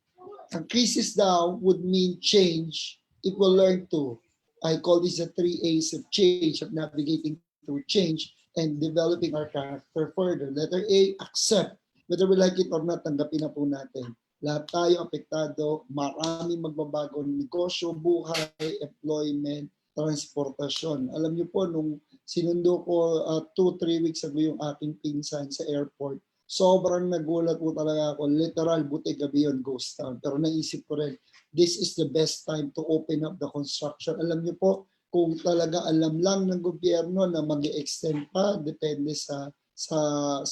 Ang crisis daw would mean change if we learn to, I call this the 3 A's of change, of navigating through change and developing our character further. Letter A, accept. Whether we like it or not, tanggapin na po natin. Lahat tayo apektado, maraming magbabago ng negosyo, buhay, employment, transportasyon. Alam niyo po, nung sinundo ko 2-3 weeks ago yung aking pinsan sa airport, sobrang nagulat po talaga ako. Literal, buti gabi yun, ghost town. Pero naisip ko rin, this is the best time to open up the construction. Alam niyo po, kung talaga alam lang ng gobyerno na mag-extend pa, depende sa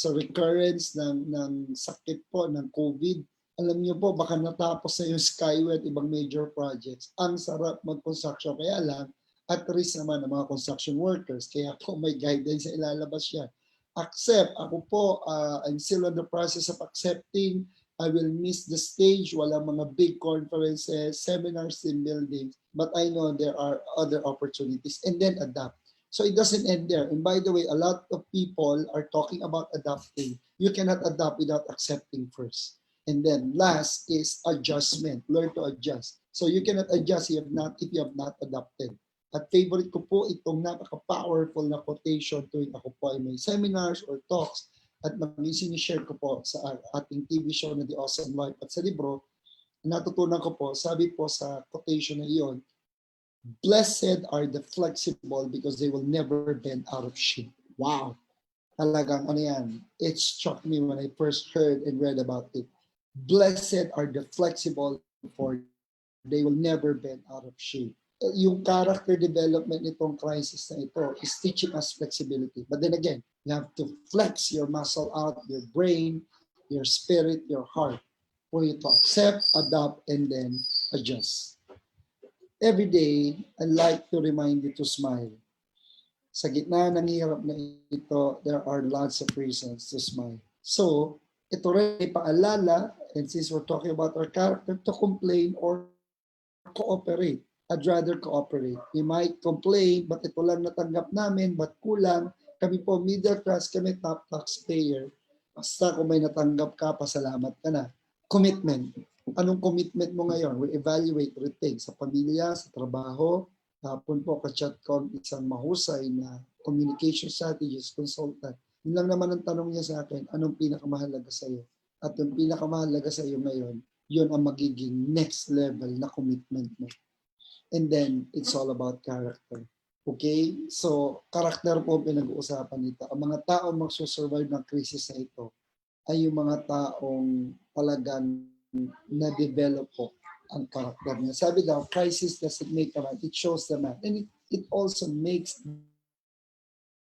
recurrence ng sakit po, ng COVID, alam niyo po, baka natapos na yung Skyway at ibang major projects. Ang sarap mag-construction. Kaya lang, at risk naman ng mga construction workers. Kaya po may guidance na ilalabas yan. Accept. Ako po, I'm still in the process of accepting. I will miss the stage. Walang mga big conferences, seminars, team buildings. But I know there are other opportunities. And then adapt. So it doesn't end there. And by the way, a lot of people are talking about adapting. You cannot adapt without accepting first. And then last is adjustment. Learn to adjust. So you cannot adjust if you have not adapted. At favorite ko po itong napaka-powerful na quotation tuwing ako po ay may seminars or talks at mag-share ko po sa ating TV show na The Awesome Life at sa libro, natutunan ko po, sabi po sa quotation na iyon, blessed are the flexible because they will never bend out of shape. Wow! Talagang ano yan, it struck me when I first heard and read about it. Blessed are the flexible, for they will never bend out of shape. Yung character development nitong crisis na ito is teaching us flexibility. But then again, you have to flex your muscle out, your brain, your spirit, your heart, for you to accept, adapt, and then adjust. Every day, I like to remind you to smile. Sa gitna ng hirap na ito, there are lots of reasons to smile. So, ito rin ay paalala, and since we're talking about our character, to complain or cooperate. I'd rather cooperate. We might complain, but ito lang natanggap namin, but kulang. Kami po middle class, kami top taxpayer. Basta kung may natanggap ka, pasalamat ka na. Commitment. Anong commitment mo ngayon? We evaluate, retake sa pamilya, sa trabaho. Hapon po, ka-chat ko isang mahusay na communication strategist consultant. Yun lang naman ang tanong niya sa akin, anong pinakamahalaga sa iyo? At yung pinakamahalaga sa iyo ngayon, yun ang magiging next level na commitment mo. And then, it's all about character. Okay? So, character po pinag-uusapan nito. Ang mga taong magsusurvive ng crisis na ito ay yung mga taong talagang na-develop po ang character niya. Sabi daw, crisis doesn't make a man, it shows the man. And it also makes the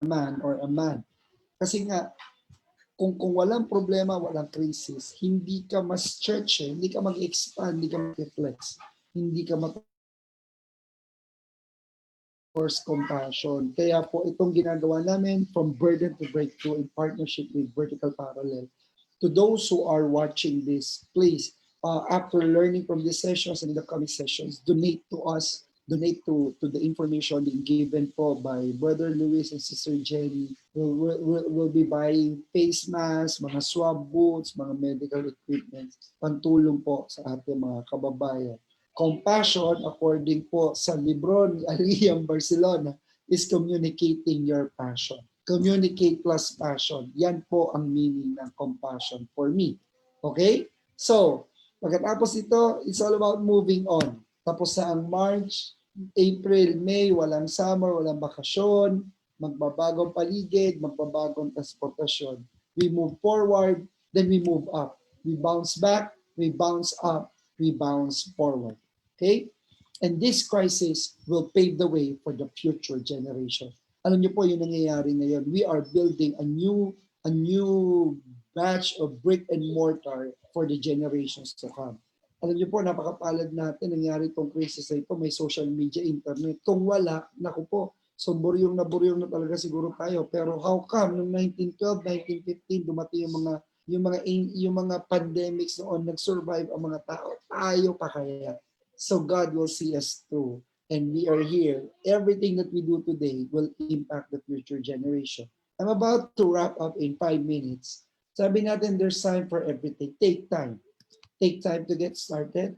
man or a man. Kasi nga, kung walang problema, walang crisis, hindi ka mas stretch, hindi ka mag-expand, hindi ka mag-flex, hindi ka force compassion. Kaya po itong ginagawa namin from burden to breakthrough in partnership with Vertical Parallel. To those who are watching this, please, after learning from these sessions and in the coming sessions, donate to us, donate to the information being given po by Brother Luis and Sister Jenny. We'll be buying face masks, mga swab boots, mga medical equipment, pantulong po sa ating mga kababayan. Compassion, according po sa libro ni Aliyam Barcelona, is communicating your passion. Communicate plus passion. Yan po ang meaning ng compassion for me. Okay? So, pagkatapos ito, it's all about moving on. Tapos sa ang March, April, May, walang summer, walang bakasyon, magbabagong paligid, magbabagong transportasyon. We move forward, then we move up. We bounce back, we bounce up, we bounce forward. Okay? And this crisis will pave the way for the future generation. Alam niyo po yung nangyayari ngayon. We are building a new batch of brick and mortar for the generations to come. Alam niyo po, napakapalad natin nangyari itong crisis na ito. May social media, internet. Kung wala, naku po, so buryong na talaga siguro tayo. Pero how come, noong 1912, 1915, dumating yung mga pandemics noon, nag-survive ang mga tao. Tayo pa kaya. So God will see us through. And we are here. Everything that we do today will impact the future generation. I'm about to wrap up in 5 minutes. Sabi natin, there's time for everything. Take time. Take time to get started.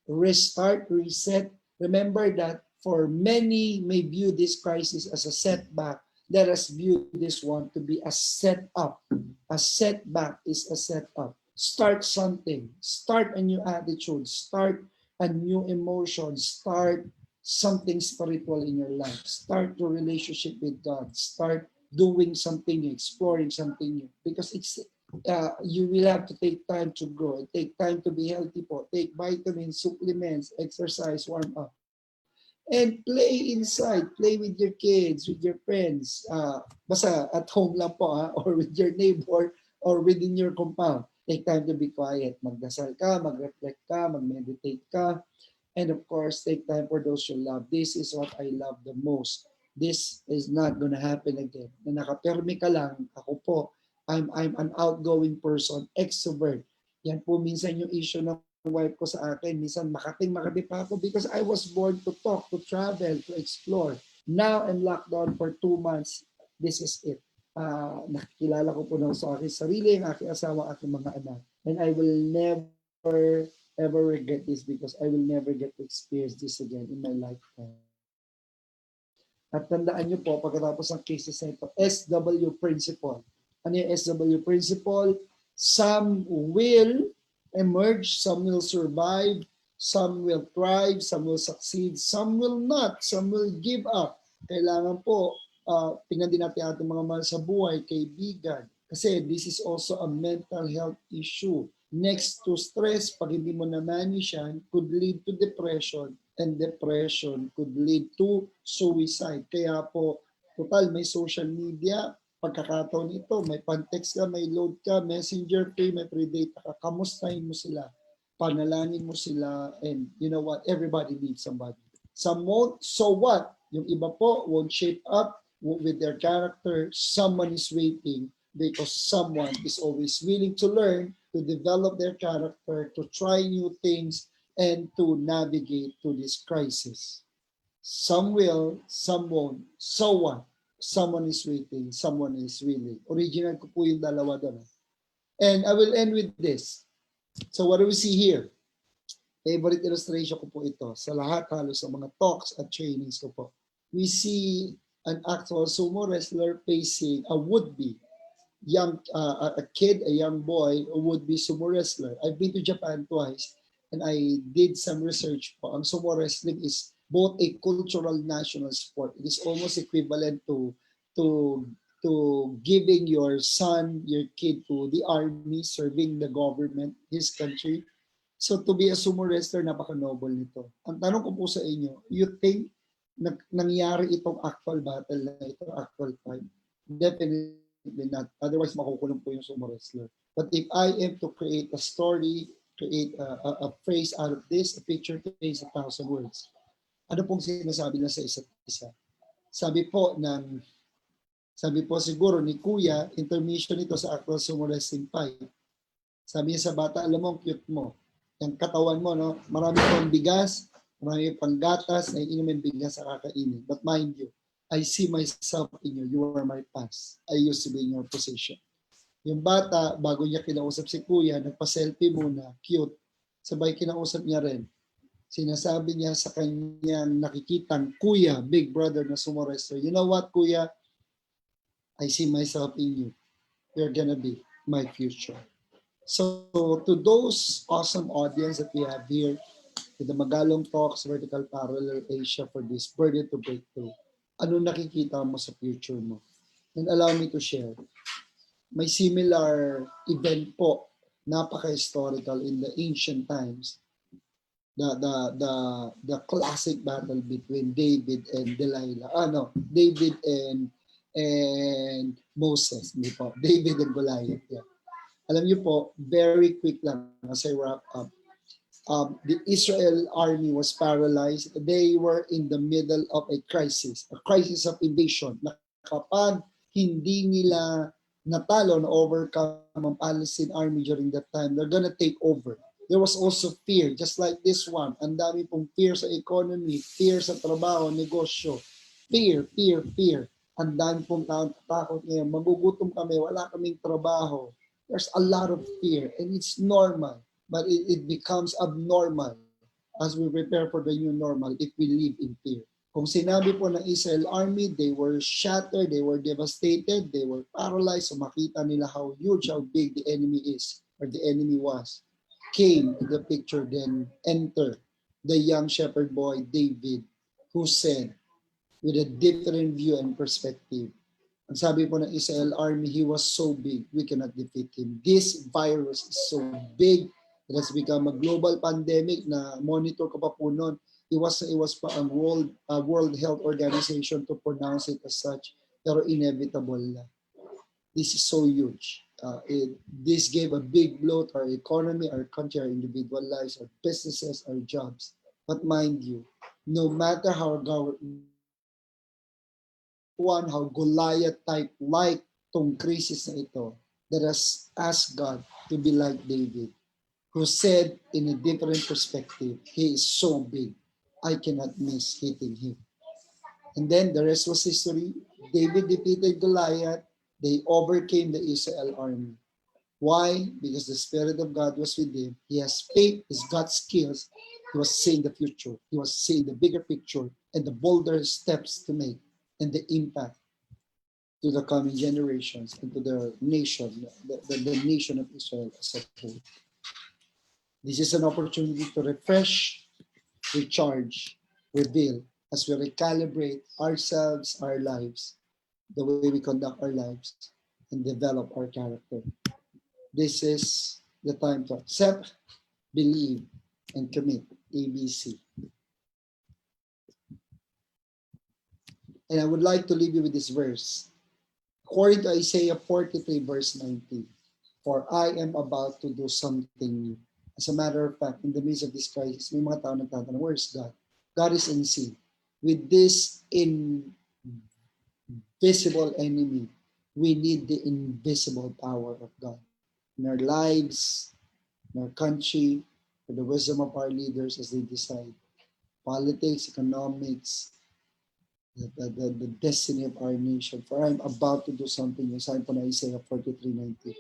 Restart, reset. Remember that for many may view this crisis as a setback. Let us view this one to be a setup. A setback is a setup. Start something. Start a new attitude. Start a new emotion. Start something spiritual in your life. Start your relationship with God. Start doing something new, exploring something new. Because you will have to take time to grow. Take time to be healthy po. Take vitamins, supplements, exercise, warm up. And play inside. Play with your kids, with your friends. Basta at home lang po, or with your neighbor, or within your compound. Take time to be quiet. Magdasal ka, mag-reflect ka, mag-meditate ka. And of course, take time for those you love. This is what I love the most. This is not gonna happen again. Na nakapermi ka lang, ako po, I'm an outgoing person, extrovert. Yan po minsan yung issue ng wife ko sa akin. Minsan makati pa ako because I was born to talk, to travel, to explore. Now I'm locked down for 2 months. This is it. Nakikilala ko po na sa aking sarili, ang aking asawa, aking mga anak. And I will never ever regret this because I will never get to experience this again in my lifetime. At tandaan nyo po, pagkatapos ng cases na ito, SW principle. Ano yung SW principle? Some will emerge, some will survive, some will thrive, some will succeed, some will not, some will give up. Kailangan po tingnan din natin ating mga mahal sa buhay, kaibigan. Kasi this is also a mental health issue. Next to stress, pag hindi mo na-manage yan, could lead to depression, and depression could lead to suicide. Kaya po, total, may social media, pagkakataon ito, may pantext ka, may load ka, messenger pay, may pre-data ka, kamustahin mo sila, panalangin mo sila, and you know what, everybody needs somebody. Some won't, so what? Yung iba po won't shape up with their character. Someone is waiting because someone is always willing to learn, to develop their character, to try new things, and to navigate through this crisis. Some will, some won't. So what? Someone is waiting, someone is willing. Original ko po yung dalawa doon. And I will end with this. So what do we see here? Favorite illustration ko po ito. Sa lahat halos sa mga talks at trainings ko po. We see an actual sumo wrestler facing a would-be young, a kid, a young boy, a would-be sumo wrestler. I've been to Japan twice and I did some research po. Ang sumo wrestling is both a cultural national sport. It is almost equivalent to to giving your son, your kid to the army, serving the government, his country. So to be a sumo wrestler, napaka-noble nito. Ang tanong ko po sa inyo, you think nangyari itong actual battle na ito, actual fight? Definitely not. Otherwise, makukulong po yung sumo wrestler. But if I am to create a story, create a phrase out of this, a picture contains 1,000 words. Ano pong sinasabi na sa isa't isa? Sabi po siguro ni Kuya, intermission ito sa actual sumo wrestling fight. Sabi niya sa bata, alam mo, cute mo. Yung katawan mo, no? Marami pang bigas, marami pang gatas, na inumin bigas sa kakainin. But mind you, I see myself in you. You are my past. I used to be in your position. Yung bata, bago niya kinausap si Kuya, nagpa-selfie muna, cute. Sabay kinausap niya rin. Sinasabi niya sa kanyang nakikitang Kuya, big brother na sumo wrestler, you know what, Kuya? I see myself in you. You're gonna be my future. So to those awesome audience that we have here, with the Magalong Talks Vertical Parallel Asia for this Burden to Breakthrough, ano nakikita mo sa future mo? And allow me to share. May similar event po, napaka-historical in the ancient times. The classic battle between David and Delilah. David and Moses. Hindi po. David and Goliath. Yeah. Alam niyo po, very quick lang as I wrap up. The Israel army was paralyzed. They were in the middle of a crisis of invasion. Na kapag hindi nila natalo na overcome ang Palestine army during that time, they're gonna take over. There was also fear, just like this one. Ang dami pong fear sa economy, fear sa trabaho, negosyo. Fear. Ang dami pong takot ngayon. Magugutom kami, wala kaming trabaho. There's a lot of fear and it's normal, but it becomes abnormal as we prepare for the new normal if we live in fear. Kung sinabi po ng Israel army, they were shattered, they were devastated, they were paralyzed. So makita nila how huge, how big the enemy is or the enemy was. Came in the picture, then enter the young shepherd boy David, who said, with a different view and perspective, ang sabi po ng Israel army, he was so big, we cannot defeat him. This virus is so big, it has become a global pandemic na monitor ko pa po noon. It was pa ang World Health Organization to pronounce it as such, pero inevitable na. This is so huge. This gave a big blow to our economy, our country, our individual lives, our businesses, our jobs. But mind you, no matter how Goliath type like tong crisis na ito, let us ask God to be like David, who said in a different perspective, he is so big, I cannot miss hitting him. And then the rest was history. David defeated Goliath. They overcame the Israel army. Why? Because the Spirit of God was with him. He has faith, he's got skills. He was seeing the future. He was seeing the bigger picture and the bolder steps to make and the impact to the coming generations and to the nation, the nation of Israel as a whole. This is an opportunity to refresh, recharge, reveal as we recalibrate ourselves, our lives, the way we conduct our lives, and develop our character. This is the time to accept, believe, and commit. ABC. And I would like to leave you with this verse. According to Isaiah 43, verse 19, for I am about to do something new. As a matter of fact, in the midst of this crisis, may mga tao nagtatanong, where is God? God is unseen. With this invisible enemy, we need the invisible power of God in our lives, in our country, for the wisdom of our leaders as they decide politics, economics, the destiny of our nation. For I am about to do something new. Sabi po na Isaiah 43:19.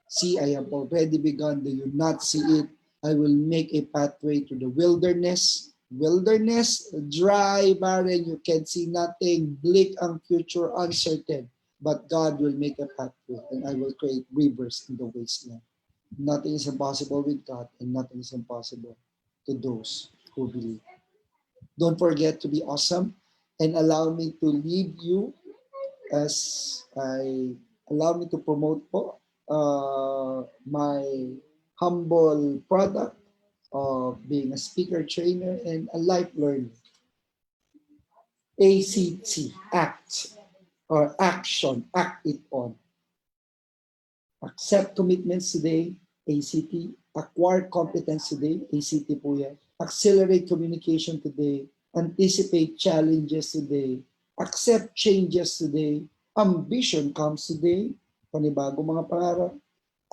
See, I have already begun. Do you not see it? I will make a pathway to the wilderness. Wilderness, dry, barren, you can see nothing, bleak ang future, uncertain. But God will make a pathway and I will create rivers in the wasteland. Nothing is impossible with God and nothing is impossible to those who believe. Don't forget to be awesome and allow me to leave you as I allow me to promote po my humble product of being a speaker trainer and a life learner. ACT, act or action, act it on. Accept commitments today, ACT. Acquire competence today, ACT po yan. Accelerate communication today. Anticipate challenges today. Accept changes today. Ambition comes today. Panibago mga pangarap.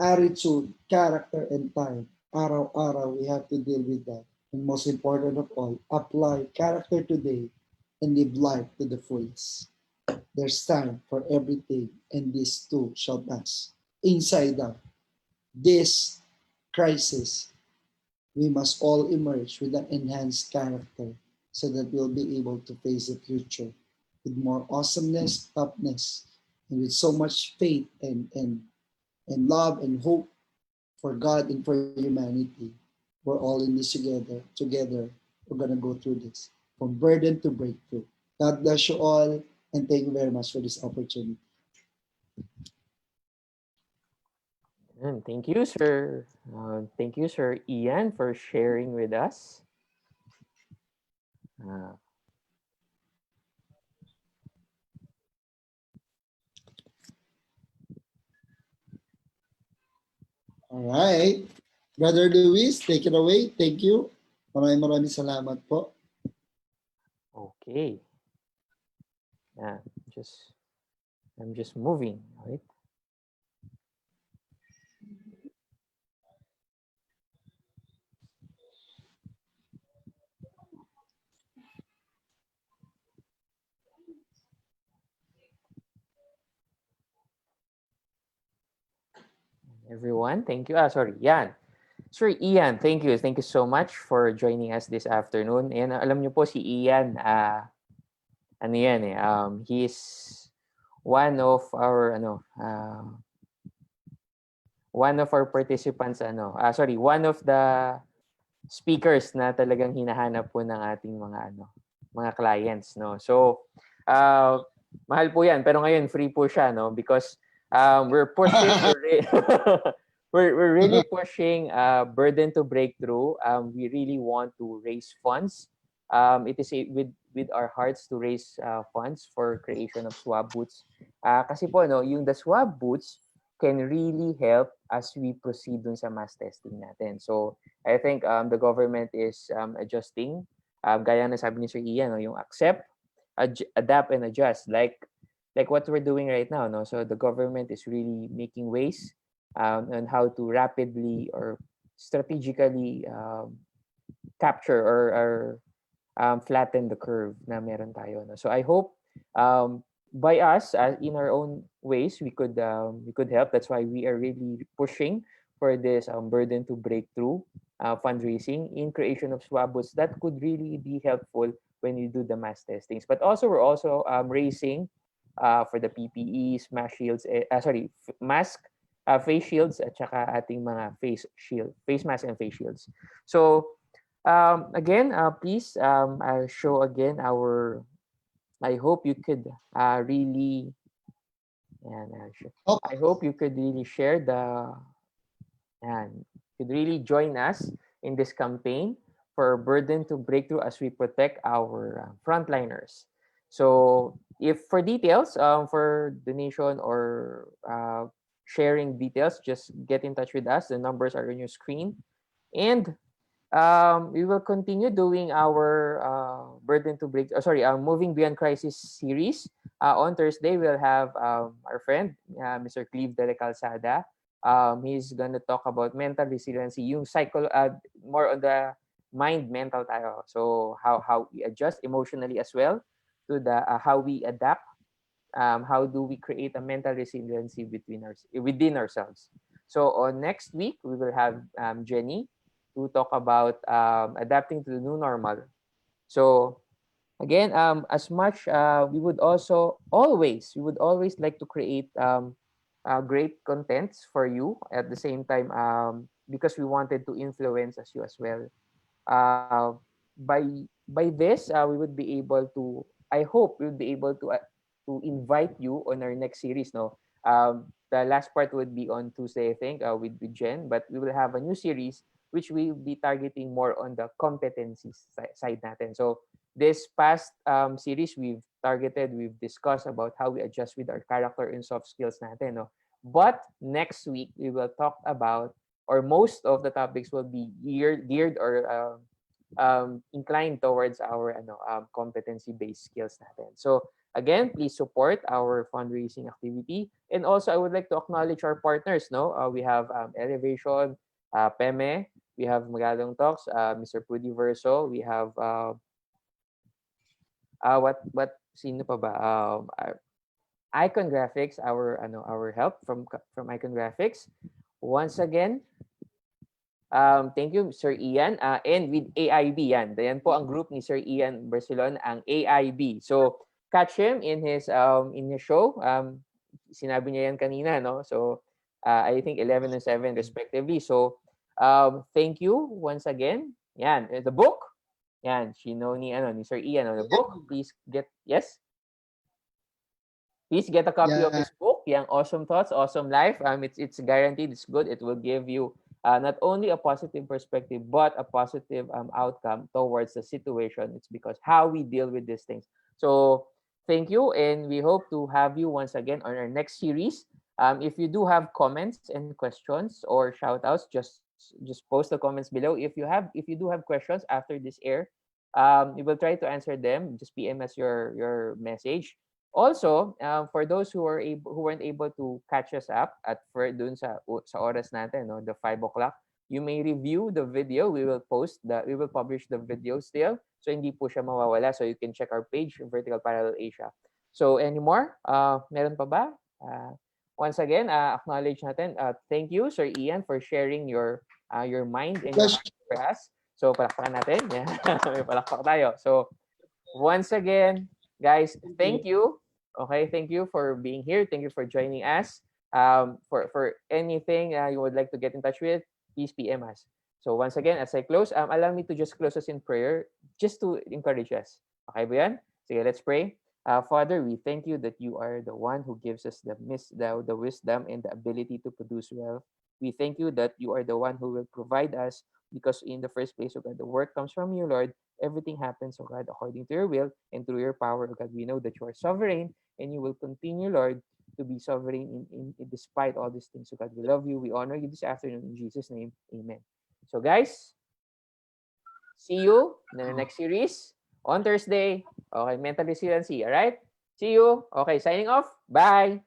Attitude, character, and time. Araw-araw, we have to deal with that. And most important of all, apply character today and live life to the fullest. There's time for everything, and this too shall pass. Inside out, this crisis, we must all emerge with an enhanced character so that we'll be able to face the future with more awesomeness, toughness, and with so much faith and love and hope for God and for humanity. We're all in this together. Together, we're going to go through this from burden to breakthrough. God bless you all, and thank you very much for this opportunity. And thank you, sir. Thank you, Sir Ian, for sharing with us. Uh, All right. Brother Luis, take it away. Thank you. Maraming salamat po. okay. Yeah, I'm just moving, right? Everyone, thank you. Sorry, Yan. Sir Ian, thank you. Thank you so much for joining us this afternoon. And alam niyo po si Ian, ano yan eh, he's one of our, one of our participants, sorry, one of the speakers na talagang hinahanap po ng ating mga clients, no. So, mahal po 'yan, pero ngayon free po siya, no, because we're pushing we're really pushing burden to breakthrough. We really want to raise funds. It is with our hearts to raise funds for creation of swab booths. Kasi po no, yung the swab booths can really help as we proceed dun sa mass testing natin. So, I think the government is adjusting. Gaya na sabi ni Sir Ian, no, yung accept, adapt, and adjust. Like what we're doing right now. No? So, the government is really making ways on how to rapidly or strategically capture or flatten the curve na meron tayo. No? So, I hope by us in our own ways we could help. That's why we are really pushing for this burden to breakthrough fundraising in creation of swab booths that could really be helpful when you do the mass testings. But also we're also raising for the PPEs, mask shields, mask, face shields at saka ating mga face mask and face shields. So again, please I'll show again our. I hope you could really And Oh, I hope you could really share the and could really join us in this campaign for Burden to Breakthrough as we protect our frontliners. So, if for details, for donation or sharing details, just get in touch with us. The numbers are on your screen. And we will continue doing our Burden to Break, sorry, Moving Beyond Crisis series. On Thursday, we'll have our friend, Mr. Cleve Dele Calzada. He's going to talk about mental resiliency, yung more on the mind mental tayo. So how we adjust emotionally as well to the how we adapt, how do we create a mental resiliency within ourselves. So on next week, we will have Jenny to talk about adapting to the new normal. So again, as much we would always like to create great contents for you at the same time, because we wanted to influence as you as well. uh, by this, we would be able to. I hope we would be able to invite you on our next series. No, the last part would be on Tuesday, I think, with Jen. But we will have a new series which we will be targeting more on the competencies side natin. So this past series we've discussed about how we adjust with our character and soft skills natin. No, but next week we will talk about, or most of the topics will be geared or inclined towards our competency-based skills natin. So again, please support our fundraising activity. And also, I would like to acknowledge our partners. No, we have Elevation, Peme, we have Magalong Talks, Mr. Prudy Verso, we have what sino pa ba? Icon Graphics, our help from Icon Graphics. Once again, thank you, Sir Ian. And with AIB yan. Yan po ang group ni Sir Ian Barcelona, ang AIB. So, catch him in his show. Sinabi niya yan kanina, no? So, I think 11 and 7 respectively. So, thank you once again. Yan, the book. Yan, ni Sir Ian. The book, please get, yes? Please get a copy of yeah. his book, Young Awesome Thoughts, Awesome Life. It's guaranteed, it's good. It will give you not only a positive perspective, but a positive outcome towards the situation. It's because how we deal with these things. So thank you, and we hope to have you once again on our next series. If you do have comments and questions or shout outs, just post the comments below. If you do have questions after this air, we will try to answer them. Just PM us your message. Also, for those who weren't able to catch us up at dun sa oras natin, no, the 5 o'clock, you may review the video. We will publish the video still. So hindi po siya mawawala. So you can check our page, Vertical Parallel Asia. So anymore, meron pa ba? Once again, acknowledge natin. Thank you, Sir Ian, for sharing your mind and your Pleasure. heart for us. So palakpakan natin. Yeah. May palakpak tayo. So once again, guys, thank you. Okay, thank you for being here. Thank you for joining us. For anything you would like to get in touch with, please PM us. So once again, as I close, allow me to just close us in prayer, just to encourage us. Okay ba yan? Sige, let's pray. Father, we thank you that you are the one who gives us the wisdom and the ability to produce wealth. We thank you that you are the one who will provide us, because in the first place, oh God, the work comes from you, Lord. Everything happens, oh God, according to your will and through your power, oh God. We know that you are sovereign, and you will continue, Lord, to be sovereign despite all these things, oh God. We love you. We honor you this afternoon. In Jesus' name, amen. So, guys, see you in the next series on Thursday. Okay, mental resiliency. All right? See you. Okay, signing off. Bye.